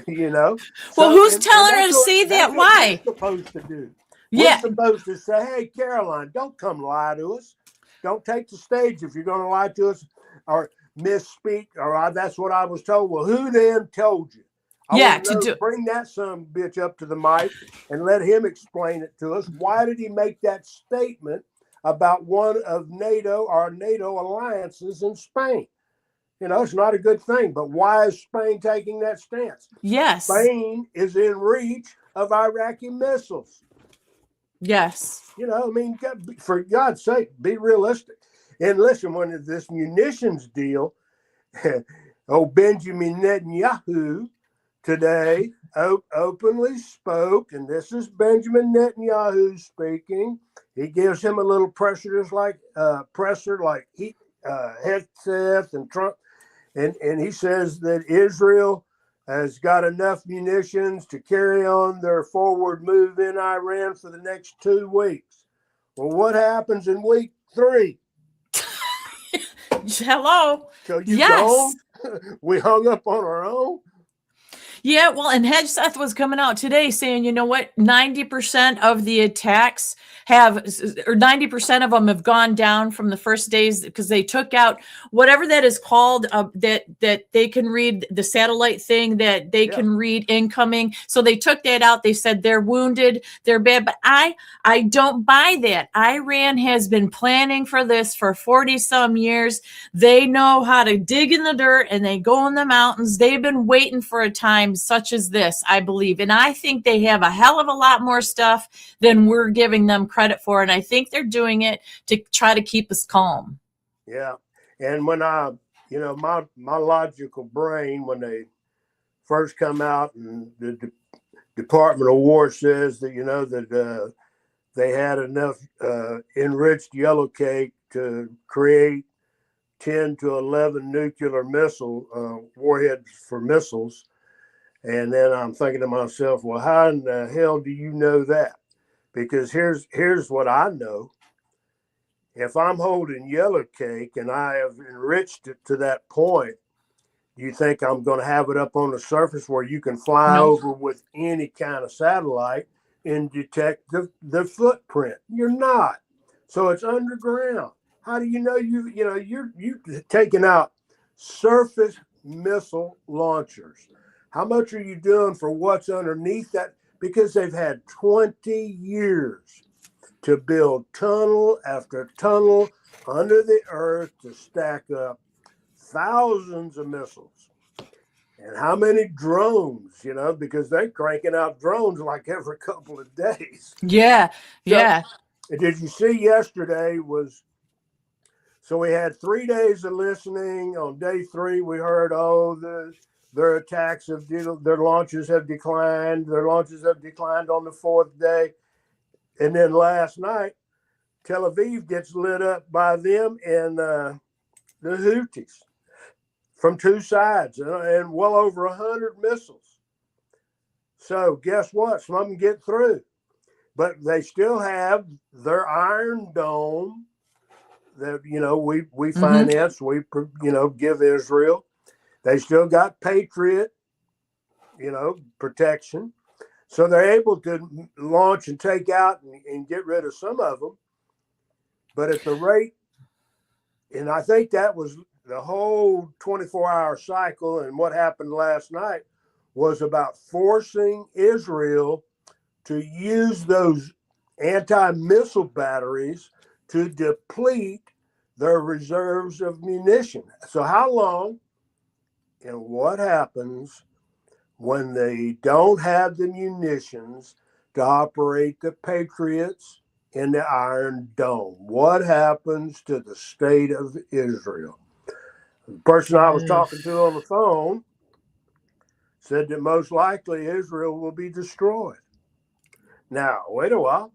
You know? Well, who's telling her to say that? Why? We're supposed to do. Yeah. We're supposed to say, hey, Caroline, don't come lie to us. Don't take the stage if you're going to lie to us or misspeak. Or that's what I was told. Well, who then told you? Bring that son bitch up to the mic and let him explain it to us. Why did he make that statement about one of NATO or NATO alliances in Spain? You know, it's not a good thing, but why is Spain taking that stance? Yes. Spain is in reach of Iraqi missiles. Yes. You know, I mean, for God's sake, be realistic. And listen, when this munitions deal, Benjamin Netanyahu today openly spoke, and this is Benjamin Netanyahu speaking. He gives him a little pressure, just like Hegseth and Trump, and he says that Israel has got enough munitions to carry on their forward move in Iran for the next 2 weeks. Well, what happens in week 3? Hello. So you Yes. gone? We hung up on our own? Yeah, well, and Hedgeseth was coming out today saying, you know what, 90% of the attacks have, or 90% of them have gone down from the first days because they took out whatever that is called, that they can read the satellite thing that they can read incoming. So they took that out. They said they're wounded, they're bad, but I don't buy that. Iran has been planning for this for 40 some years. They know how to dig in the dirt and they go in the mountains. They've been waiting for a time such as this, I believe. And I think they have a hell of a lot more stuff than we're giving them credit for. And I think they're doing it to try to keep us calm. Yeah. And when my logical brain, when they first come out and the Department of War says that, that they had enough enriched yellow cake to create 10 to 11 nuclear missile warheads for missiles. And then I'm thinking to myself, well, how in the hell do you know that? Because here's what I know. If I'm holding yellow cake and I have enriched it to that point, do you think I'm going to have it up on the surface where you can fly over with any kind of satellite and detect the footprint? You're not. So it's underground. How do you know you're taking out surface missile launchers? How much are you doing for what's underneath that? Because they've had 20 years to build tunnel after tunnel under the earth to stack up thousands of missiles. And how many drones, because they're cranking out drones like every couple of days. Yeah, yeah. So, did you see yesterday so we had 3 days of listening. On day 3, we heard, their attacks their launches have declined. Their launches have declined on the 4th day. And then last night, Tel Aviv gets lit up by them and the Houthis from 2 sides and well over 100 missiles. So guess what? Some of them get through. But they still have their Iron Dome that, we finance, we, give Israel. They still got Patriot, protection. So they're able to launch and take out and get rid of some of them. But at the rate, and I think that was the whole 24-hour cycle, and what happened last night was about forcing Israel to use those anti-missile batteries to deplete their reserves of munition. So how long and what happens when they don't have the munitions to operate the Patriots in the Iron Dome? What happens to the state of Israel? The person I was talking to on the phone said that most likely Israel will be destroyed. Now, wait a while.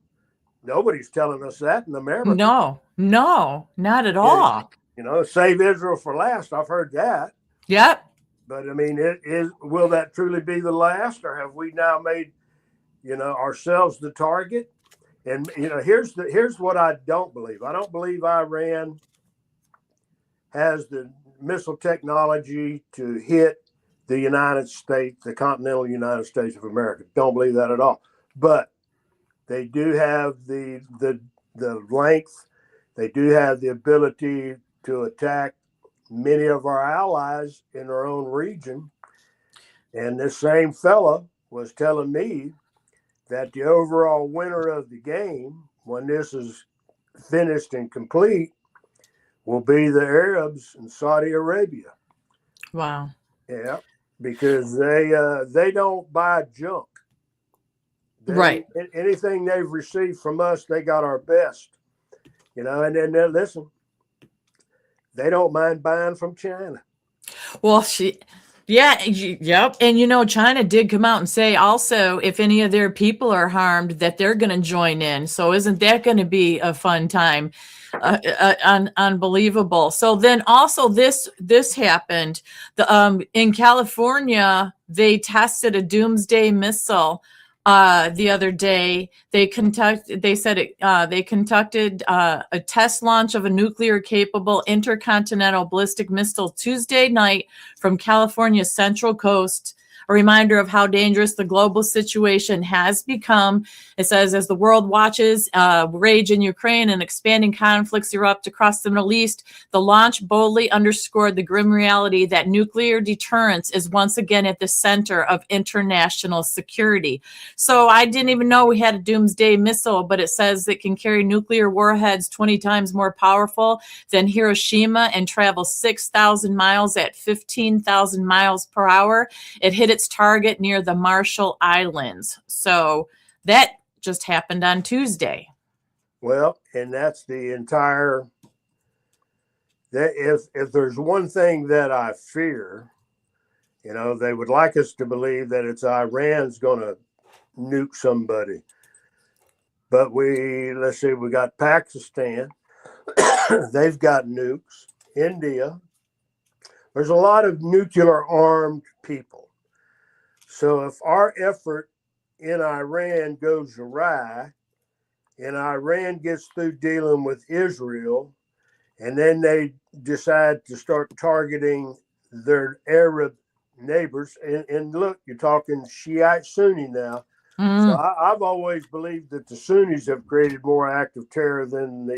Nobody's telling us that in America. No, not at all. Save Israel for last. I've heard that. Yep. But I mean, will that truly be the last, or have we now made, ourselves the target? And here's what I don't believe. I don't believe Iran has the missile technology to hit the United States, the continental United States of America. Don't believe that at all. But they do have the length. They do have the ability to attack many of our allies in our own region. And this same fella was telling me that the overall winner of the game, when this is finished and complete, will be the Arabs in Saudi Arabia. Wow. Yeah, because they don't buy junk. Right. Anything they've received from us, they got our best. And then listen, they don't mind buying from China. Well, Yeah, yep. And China did come out and say also if any of their people are harmed that they're going to join in. So isn't that going to be a fun time? Unbelievable. So then also this happened. In California, they tested a doomsday missile the other day. They conducted a test launch of a nuclear capable intercontinental ballistic missile Tuesday night from California's central coast. A reminder of how dangerous the global situation has become. It says, as the world watches rage in Ukraine and expanding conflicts erupt across the Middle East, the launch boldly underscored the grim reality that nuclear deterrence is once again at the center of international security. So I didn't even know we had a doomsday missile, but it says it can carry nuclear warheads 20 times more powerful than Hiroshima and travel 6,000 miles at 15,000 miles per hour. It hit its target near the Marshall Islands. So that just happened on Tuesday. Well, and that's the entire. That if there's one thing that I fear, they would like us to believe that it's Iran's going to nuke somebody. But let's see, we got Pakistan. They've got nukes. India. There's a lot of nuclear armed people. So if our effort in Iran goes awry and Iran gets through dealing with Israel, and then they decide to start targeting their Arab neighbors, and look, you're talking Shiite Sunni now. So I've always believed that the Sunnis have created more active terror than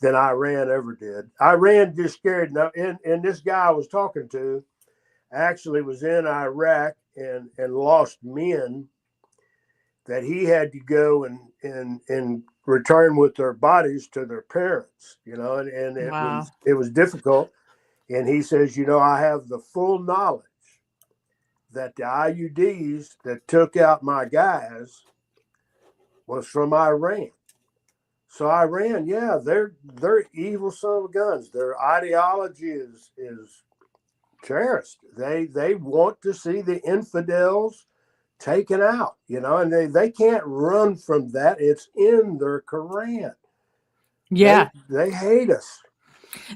Iran ever did. Iran just scared. Now, and this guy I was talking to actually was in Iraq and lost men that he had to go and return with their bodies to their parents, and it was difficult. And he says, I have the full knowledge that the IUDs that took out my guys was from Iran. So Iran, yeah, they're evil son of guns. Their ideology is terrorist. They want to see the infidels taken out, and they can't run from that. It's in their Quran. Yeah. They hate us.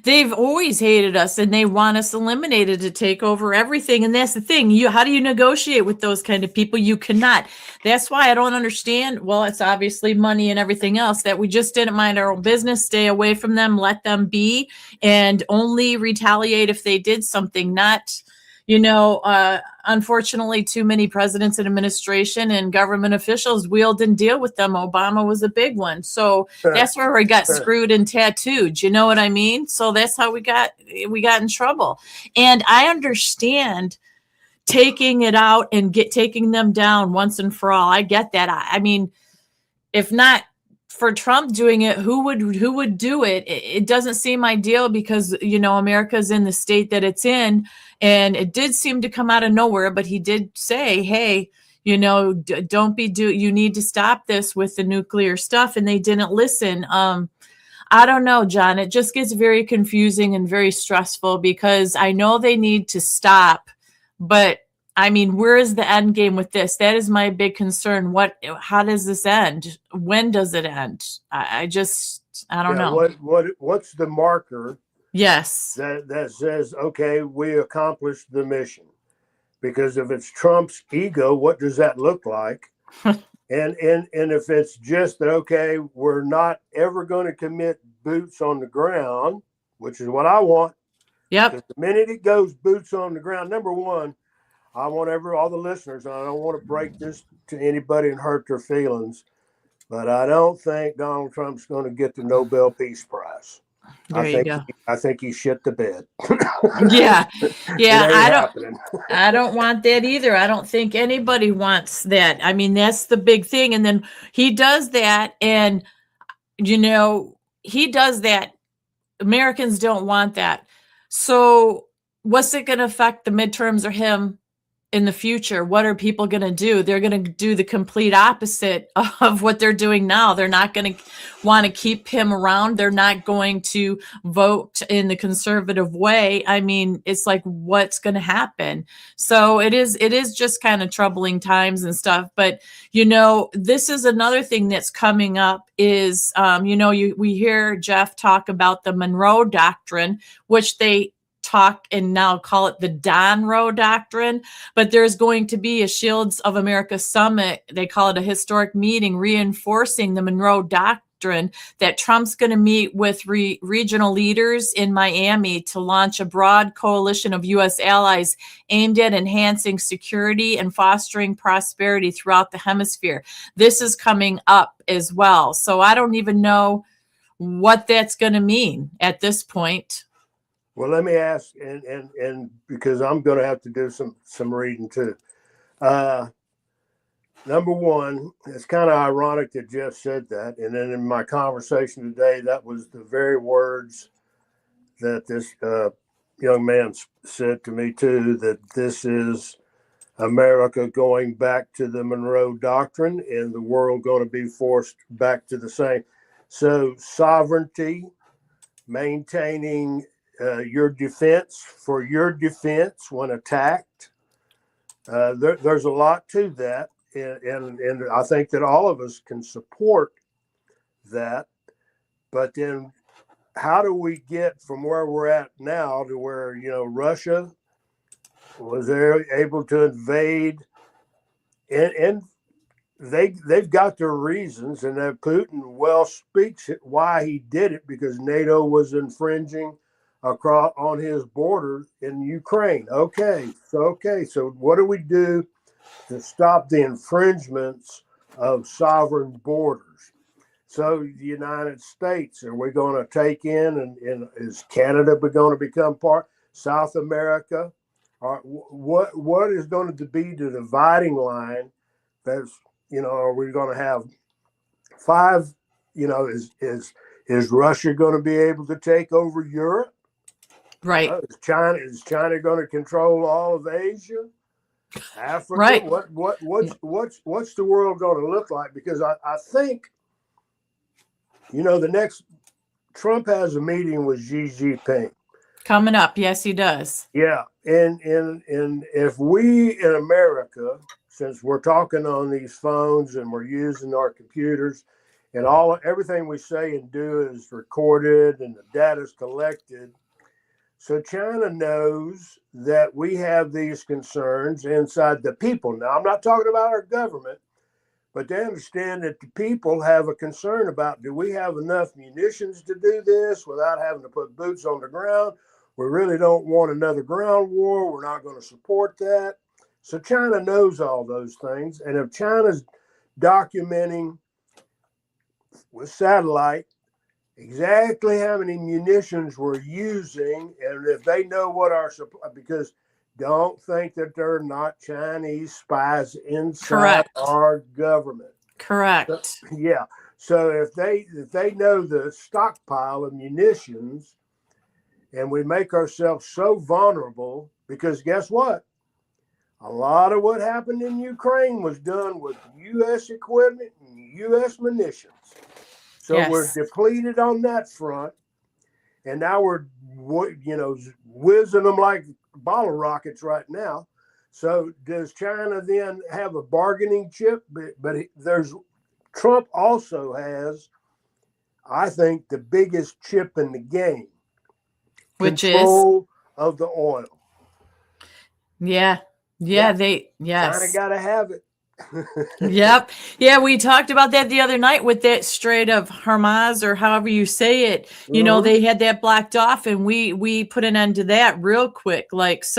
They've always hated us and they want us eliminated to take over everything. And that's the thing. How do you negotiate with those kind of people? You cannot. That's why I don't understand. Well, it's obviously money and everything else that we just didn't mind our own business, stay away from them, let them be, and only retaliate if they did something, not, unfortunately, too many presidents and administration and government officials wheeled and deal with them. Obama was a big one. So that's where we got screwed and tattooed. You know what I mean? So that's how we got in trouble. And I understand taking it out and taking them down once and for all. I get that. I mean, if not for Trump doing it, who would do it? It doesn't seem ideal because, America's in the state that it's in. And it did seem to come out of nowhere, but he did say, hey, you need to stop this with the nuclear stuff. And they didn't listen. I don't know, John. It just gets very confusing and very stressful because I know they need to stop, but I mean, where is the end game with this? That is my big concern. How does this end? When does it end? I don't know. What's the marker? Yes. That says, okay, we accomplished the mission. Because if it's Trump's ego, what does that look like? and if it's just that, okay, we're not ever going to commit boots on the ground, which is what I want. Yep. Because the minute it goes boots on the ground, number one, I want all the listeners, and I don't want to break this to anybody and hurt their feelings, but I don't think Donald Trump's going to get the Nobel Peace Prize. I think he shit the bed. Yeah. I don't want that either. I don't think anybody wants that. I mean, that's the big thing. And then he does that, and he does that. Americans don't want that. So what's it going to affect the midterms or him? in the future, what are people going to do? They're going to do the complete opposite of what they're doing now. They're not going to want to keep him around. They're not going to vote in the conservative way. I mean, it's like, what's going to happen? So it is just kind of troubling times and stuff. But, this is another thing that's coming up is, we hear Jeff talk about the Monroe Doctrine, which they talk and now call it the Don Roe Doctrine, but there's going to be a Shields of America summit. They call it a historic meeting reinforcing the Monroe Doctrine that Trump's going to meet with regional leaders in Miami to launch a broad coalition of U.S. allies aimed at enhancing security and fostering prosperity throughout the hemisphere. This is coming up as well. So I don't even know what that's going to mean at this point. Well, let me ask, and because I'm going to have to do some reading too. Number one, it's kind of ironic that Jeff said that, and then in my conversation today, that was the very words that this young man said to me too. That this is America going back to the Monroe Doctrine, and the world going to be forced back to the same. So sovereignty, maintaining your defense when attacked. There's a lot to that, and I think that all of us can support that. But then, how do we get from where we're at now to where Russia was able to invade, and they've got their reasons, and that Putin well speaks why he did it, because NATO was infringing across on his border in Ukraine. Okay, so what do we do to stop the infringements of sovereign borders? So the United States, are we going to take in, and is Canada going to become part? South America? What is going to be the dividing line? That's, are we going to have five? Is Russia going to be able to take over Europe? Right. Is China going to control all of Asia, Africa? Right. What's the world going to look like? Because I think, the next Trump has a meeting with Xi Jinping coming up. Yes, he does. Yeah, and if we in America, since we're talking on these phones and we're using our computers, and everything we say and do is recorded and the data is collected. So China knows that we have these concerns inside the people. Now, I'm not talking about our government, but they understand that the people have a concern about, do we have enough munitions to do this without having to put boots on the ground? We really don't want another ground war. We're not going to support that. So China knows all those things. And if China's documenting with satellite exactly how many munitions we're using, and if they know what our supply, because don't think that they're not Chinese spies inside Correct. our government. Correct. So if they know the stockpile of munitions, and we make ourselves so vulnerable, because guess what? A lot of what happened in Ukraine was done with U.S. equipment and U.S. munitions. So We're depleted on that front, and now we're, whizzing them like bottle rockets right now. So does China then have a bargaining chip? But Trump also has, I think, the biggest chip in the game, which control is of the oil. China got to have it. Yep. Yeah, we talked about that the other night with that Strait of Hormuz, or however you say it. They had that blocked off, and we put an end to that real quick. It's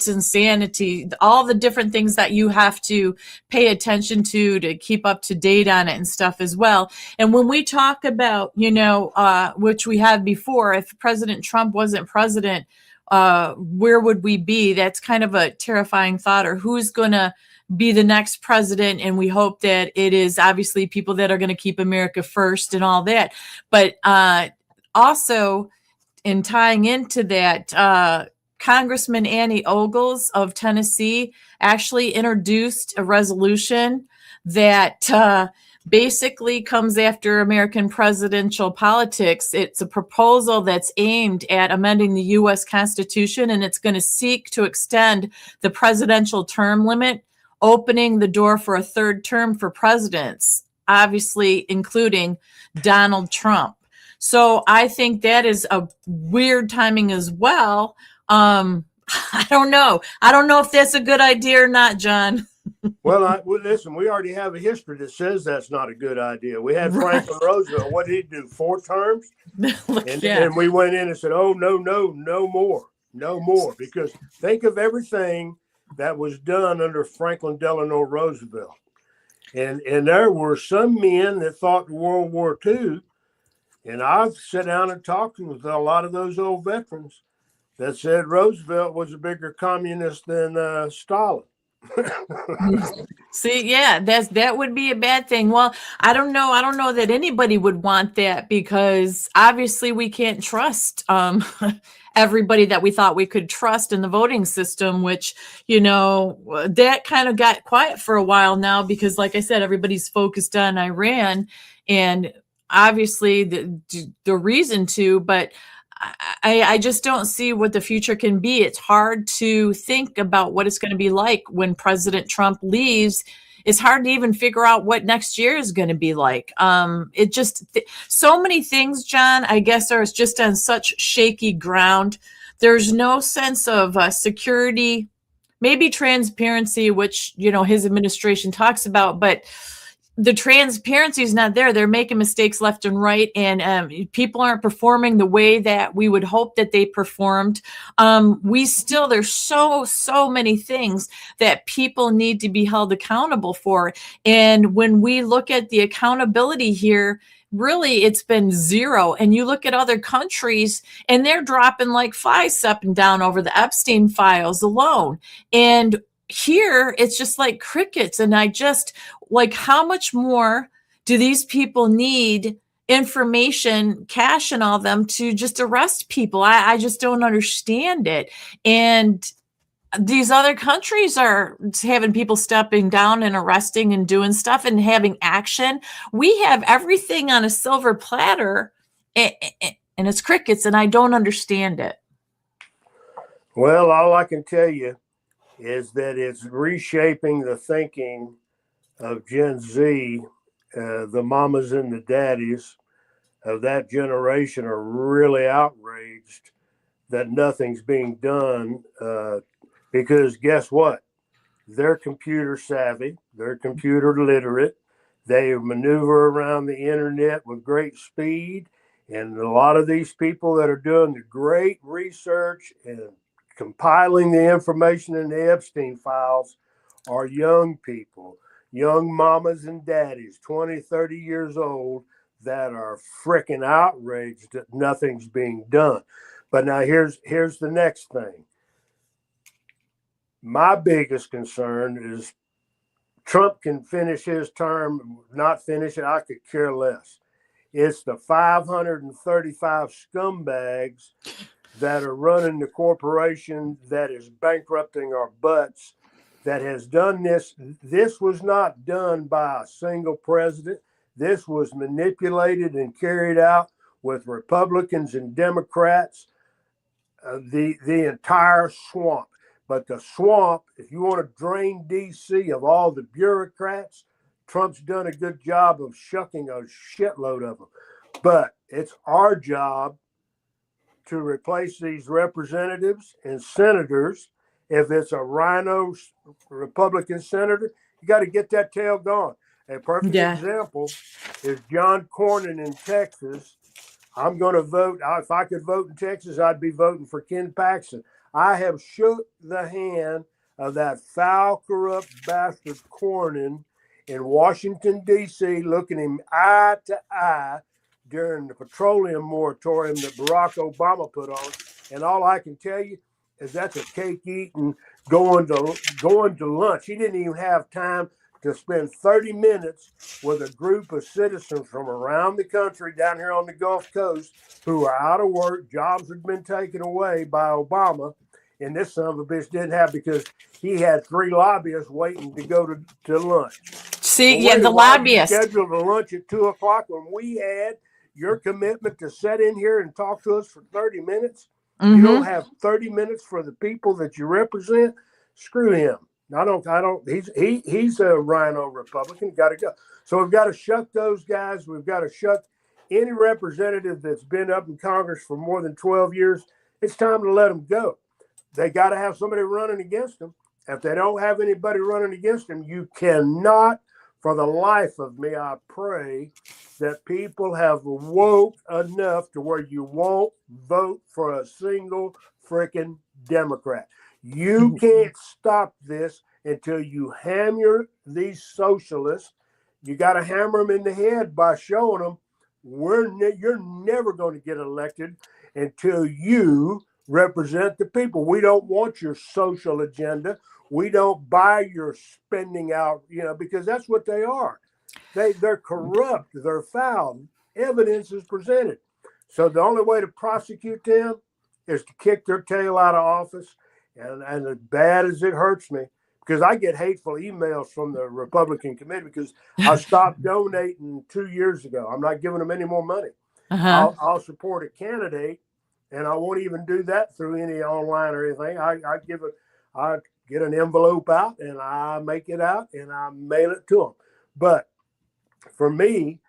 insanity. All the different things that you have to pay attention to keep up to date on it and stuff as well. And when we talk about, which we had before, if President Trump wasn't president, where would we be? That's kind of a terrifying thought, or who's going to be the next president. And we hope that it is obviously people that are going to keep America first and all that. But also in tying into that, Congressman Annie Ogles of Tennessee actually introduced a resolution that basically comes after American presidential politics. It's a proposal that's aimed at amending the U.S. Constitution, and it's going to seek to extend the presidential term limit, opening the door for a third term for presidents, obviously including Donald Trump. So I think that is a weird timing as well. I don't know. I don't know if that's a good idea or not, John. Well, listen, we already have a history that says that's not a good idea. We had Right. Franklin Roosevelt. What did he do? 4 terms? Yeah. And we went in and said, oh, no more. Because think of everything that was done under Franklin Delano Roosevelt. And there were some men that thought World War II, and I've sat down and talked with a lot of those old veterans that said Roosevelt was a bigger communist than Stalin. See, yeah, that would be a bad thing. Well, I don't know. I don't know that anybody would want that, because obviously we can't trust everybody that we thought we could trust in the voting system, which, that kind of got quiet for a while now, because like I said, everybody's focused on Iran, and obviously the reason to, but I just don't see what the future can be. It's hard to think about what it's going to be like when President Trump leaves. It's hard to even figure out what next year is going to be like. So many things, John, I guess, are just on such shaky ground. There's no sense of security, maybe transparency, which, his administration talks about, but the transparency is not there. They're making mistakes left and right, and people aren't performing the way that we would hope that they performed. There's so many things that people need to be held accountable for. And when we look at the accountability here, really it's been zero. And you look at other countries and they're dropping like flies up and down over the Epstein files alone. And here it's just like crickets. And I just like, how much more do these people need information, cash and all them, to just arrest people? I just don't understand it. And these other countries are having people stepping down and arresting and doing stuff and having action. We have everything on a silver platter, and it's crickets, and I don't understand it. Well, all I can tell you is that it's reshaping the thinking of Gen Z. The mamas and the daddies of that generation are really outraged that nothing's being done, because guess what? They're computer savvy, they're computer literate, they maneuver around the internet with great speed, and a lot of these people that are doing the great research and compiling the information in the Epstein files are young people, young mamas and daddies, 20, 30 years old, that are freaking outraged that nothing's being done. But now here's the next thing. My biggest concern is Trump can finish his term, not finish it, I could care less. It's the 535 scumbags that are running the corporation that is bankrupting our butts, that has done this. This was not done by a single president. This was manipulated and carried out with Republicans and Democrats, the entire swamp. But the swamp, if you want to drain D.C. of all the bureaucrats, Trump's done a good job of shucking a shitload of them. But it's our job to replace these representatives and senators. If it's a rhino Republican senator, you got to get that tail gone. A perfect example is John Cornyn in Texas. I'm going to vote. If I could vote in Texas, I'd be voting for Ken Paxton. I have shook the hand of that foul, corrupt bastard Cornyn in Washington, D.C., looking him eye to eye during the petroleum moratorium that Barack Obama put on. And all I can tell you is that's a cake eating, going to lunch. He didn't even have time to spend 30 minutes with a group of citizens from around the country down here on the Gulf Coast who are out of work. Jobs have been taken away by Obama. And this son of a bitch didn't have because he had 3 lobbyists waiting to go to lunch. See, Well, yeah, the why did you lobbyist. schedule the lunch at 2:00 when we had your commitment to sit in here and talk to us for 30 minutes? You don't have 30 minutes for the people that you represent. Screw him. I don't. He's a rhino Republican. Got to go. So we've got to shut those guys. We've got to shut any representative that's been up in Congress for more than 12 years. It's time to let them go. They got to have somebody running against them. If they don't have anybody running against them, you cannot, for the life of me, I pray that people have woke enough to where you won't vote for a single freaking Democrat. You can't stop this until you hammer these socialists. You got to hammer them in the head by showing them you're never going to get elected until you represent the people. We don't want your social agenda. We don't buy your spending out, because that's what they are. They're corrupt. They're foul. Evidence is presented. So the only way to prosecute them is to kick their tail out of office. And as bad as it hurts me, because I get hateful emails from the Republican committee because I stopped donating 2 years ago. I'm not giving them any more money. I'll support a candidate, and I won't even do that through any online or anything. I get an envelope out, and I make it out, and I mail it to them. But for me,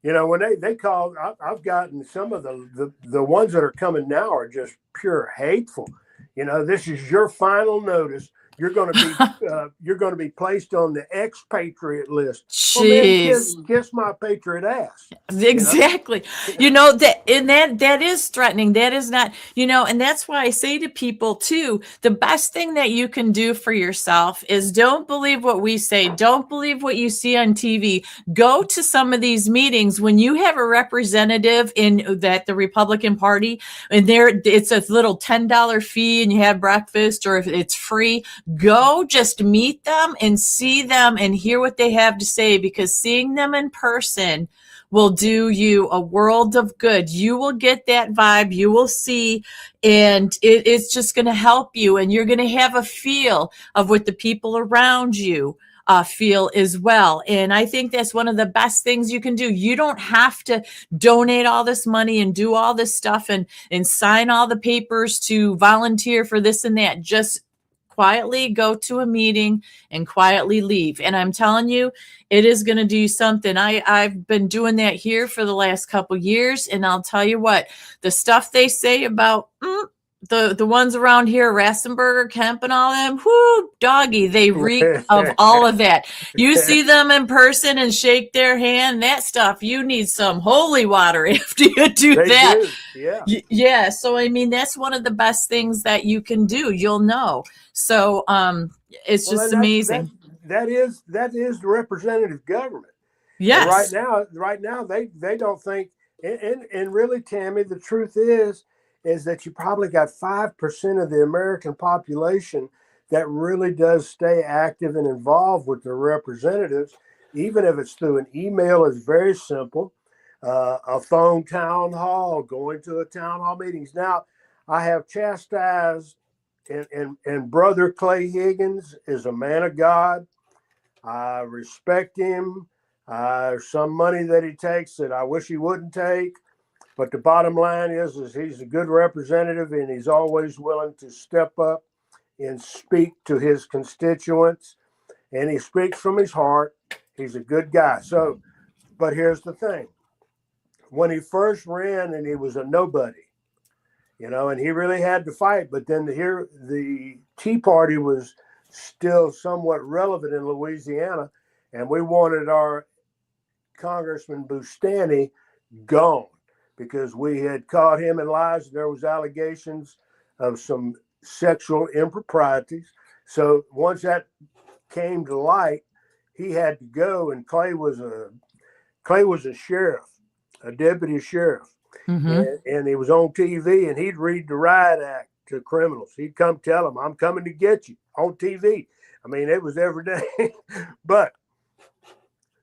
when they call, I've gotten some of the ones that are coming now are just pure hateful. This is your final notice. You're going to be placed on the expatriate list. Well, man, kiss my patriot ass. Exactly. That is threatening. That is not, and that's why I say to people too, the best thing that you can do for yourself is don't believe what we say. Don't believe what you see on TV. Go to some of these meetings when you have a representative in the Republican Party and it's a little $10 fee and you have breakfast, or if it's free, go just meet them and see them and hear what they have to say, because seeing them in person will do you a world of good. You will get that vibe, you will see, and it's just going to help you, and you're going to have a feel of what the people around you feel as well. And I think that's one of the best things you can do. You don't have to donate all this money and do all this stuff and sign all the papers to volunteer for this and that. Just quietly go to a meeting and quietly leave. And I'm telling you, it is going to do something. I've been doing that here for the last couple years. And I'll tell you what, the stuff they say about the ones around here, Rassenberger, Kemp, and all them, whoo, doggy, they reek of all of that. You see them in person and shake their hand, that stuff, you need some holy water after you do that. Yeah. So, that's one of the best things that you can do. You'll know. So it's just amazing. That is the representative government. Yes. And right now they don't think, and really, Tammy, the truth is that you probably got 5% of the American population that really does stay active and involved with their representatives, even if it's through an email. Is very simple. A phone town hall, going to a town hall meetings. Now, I have chastised, and Brother Clay Higgins is a man of God. I respect him. Some money that he takes that I wish he wouldn't take. But the bottom line is he's a good representative, and he's always willing to step up and speak to his constituents. And he speaks from his heart. He's a good guy. So, but here's the thing. When he first ran, and he was a nobody, and he really had to fight. But then the Tea Party was still somewhat relevant in Louisiana, and we wanted our Congressman Bustani gone because we had caught him in lies. There was allegations of some sexual improprieties. So once that came to light, he had to go. And Clay was a sheriff, a deputy sheriff. And he was on TV, and he'd read the riot act to criminals. He'd come tell them, "I'm coming to get you," on TV. It was every day. But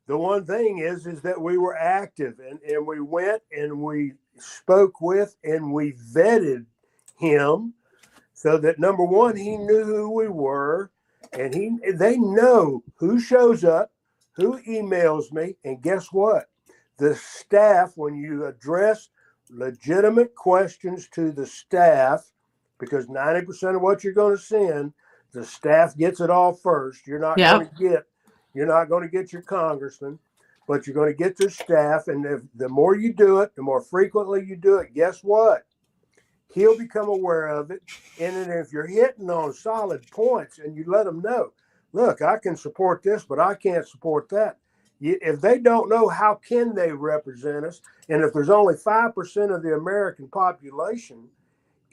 the one thing is that we were active, and we went and we spoke with and we vetted him So that number one, he knew who we were, and they know who shows up, who emails me, and guess what? The staff, when you address legitimate questions to the staff, because 90% of what you're going to send, the staff gets it all first. You're not going to get your congressman, but you're going to get their staff. And if the more you do it, the more frequently you do it, guess what? He'll become aware of it. And then if you're hitting on solid points and you let them know, look, I can support this, but I can't support that. If they don't know, how can they represent us? And if there's only 5% of the American population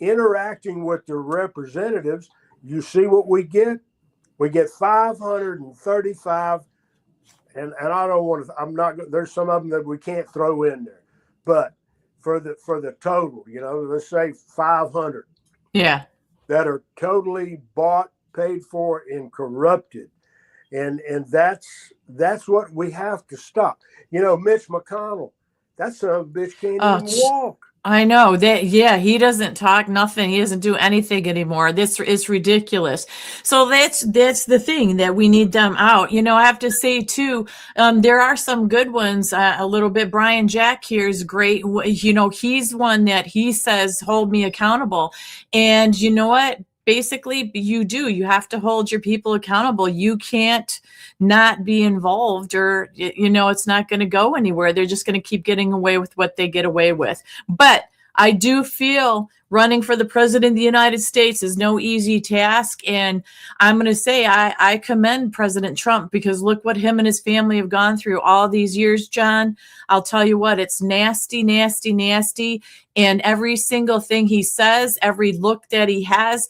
interacting with their representatives, you see what we get? We get 535, and I don't want to, I'm not, there's some of them that we can't throw in there, but for the total, let's say 500. Yeah. That are totally bought, paid for, and corrupted. And that's what we have to stop. Mitch McConnell, that son of a bitch can't even walk. I know that. Yeah, he doesn't talk nothing. He doesn't do anything anymore. This is ridiculous. So that's the thing, that we need them out. I have to say too, there are some good ones. A little bit. Brian Jack here is great. He's one that he says, hold me accountable. And you know what? Basically, you have to hold your people accountable. You can't not be involved, or it's not going to go anywhere. They're just going to keep getting away with what they get away with. But I do feel running for the president of the United States is no easy task. And I'm going to say I commend President Trump, because look what him and his family have gone through all these years, John. I'll tell you what, it's nasty, nasty, nasty. And every single thing he says, every look that he has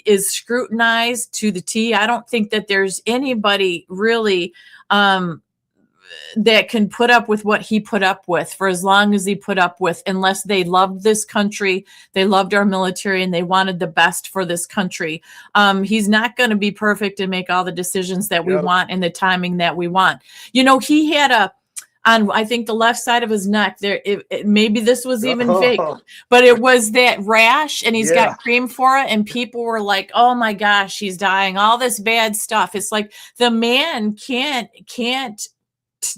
is scrutinized to the T. I don't think that there's anybody really that can put up with what he put up with for as long as he put up with, unless they loved this country, they loved our military, and they wanted the best for this country. He's not going to be perfect and make all the decisions that we want in the timing that we want. He had on, I think, the left side of his neck there, maybe this was even fake, but it was that rash, and he's got cream for it, and people were like, oh my gosh, he's dying, all this bad stuff. It's like the man can't,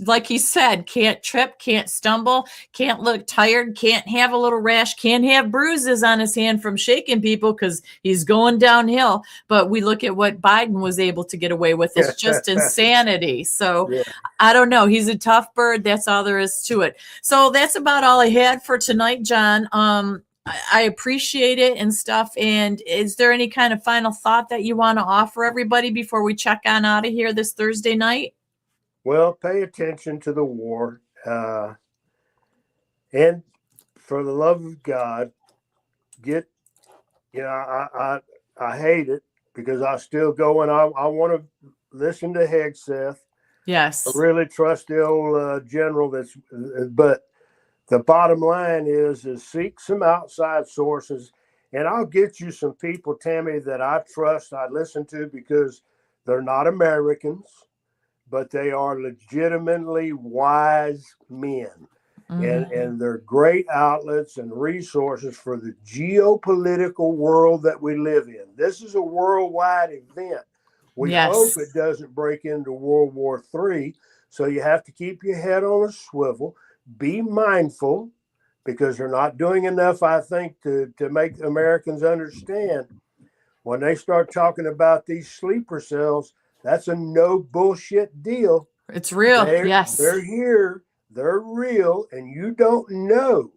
like he said, can't trip, can't stumble, can't look tired, can't have a little rash, can't have bruises on his hand from shaking people because he's going downhill. But we look at what Biden was able to get away with. It's just insanity. So I don't know. He's a tough bird. That's all there is to it. So that's about all I had for tonight, John. I appreciate it and stuff. And is there any kind of final thought that you want to offer everybody before we check on out of here this Thursday night? Well, pay attention to the war. And for the love of God, I hate it, because I still go and I want to listen to Hegseth. Yes. I really trust the old general. But the bottom line is seek some outside sources. And I'll get you some people, Tammy, that I trust, I listen to, because they're not Americans, but they are legitimately wise men. And they're great outlets and resources for the geopolitical world that we live in. This is a worldwide event. We hope it doesn't break into World War III. So you have to keep your head on a swivel. Be mindful, because they're not doing enough, I think, to make Americans understand. When they start talking about these sleeper cells, that's a no bullshit deal. It's real. They're here. They're real. And you don't know,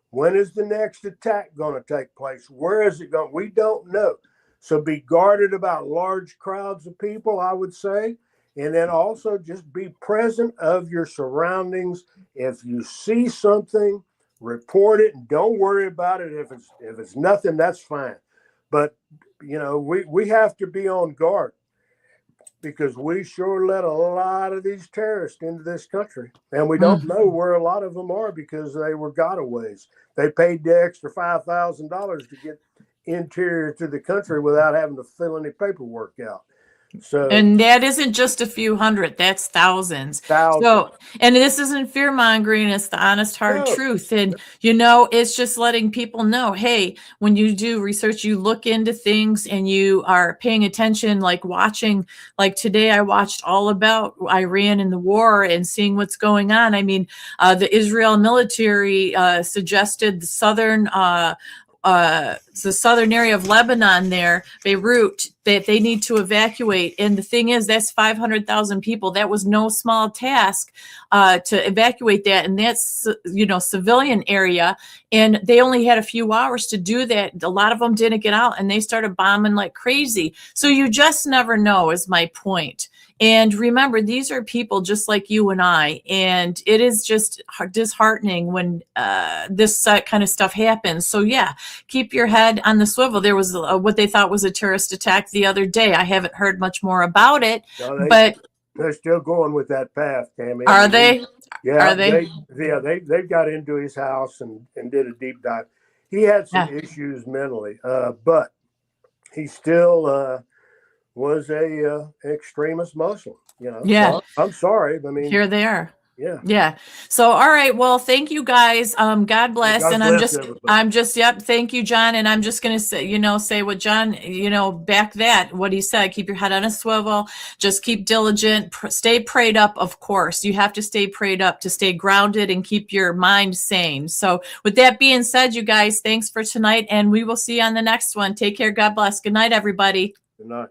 when is the next attack going to take place? Where is it going? We don't know. So be guarded about large crowds of people, I would say. And then also just be present of your surroundings. If you see something, report it, and don't worry about it. If it's nothing, that's fine. But, we have to be on guard, because we sure let a lot of these terrorists into this country. And we don't know where a lot of them are, because they were gotaways. They paid the extra $5,000 to get interior to the country without having to fill any paperwork out. So And that isn't just a few hundred, that's thousands. thousands. So, and this isn't fear mongering, it's the honest, hard No. truth. And, it's just letting people know, hey, when you do research, you look into things and you are paying attention, like watching, like today I watched all about Iran and the war and seeing what's going on. I mean, the Israel military suggested the southern area of Lebanon there, Beirut, that they need to evacuate. And the thing is, that's 500,000 people. That was no small task to evacuate that. And that's, civilian area. And they only had a few hours to do that. A lot of them didn't get out and they started bombing like crazy. So you just never know, is my point. And remember, these are people just like you and I, and it is just disheartening when this kind of stuff happens. So yeah, keep your head on the swivel. There was what they thought was a terrorist attack the other day. I haven't heard much more about it, but they're still going with that path, Tammy. Are they? Yeah, Are they? They got into his house and did a deep dive. He had some issues mentally, but he still was a extremist Muslim. Yeah. So I'm sorry. I mean, Here they are. Yeah. Yeah. So, all right. Well, thank you guys. God bless. God And bless everybody. yep. Thank you, John. And I'm just going to say what John, back what he said, keep your head on a swivel, just keep diligent, stay prayed up. Of course, you have to stay prayed up to stay grounded and keep your mind sane. So with that being said, you guys, thanks for tonight. And we will see you on the next one. Take care. God bless. Good night, everybody. Good night.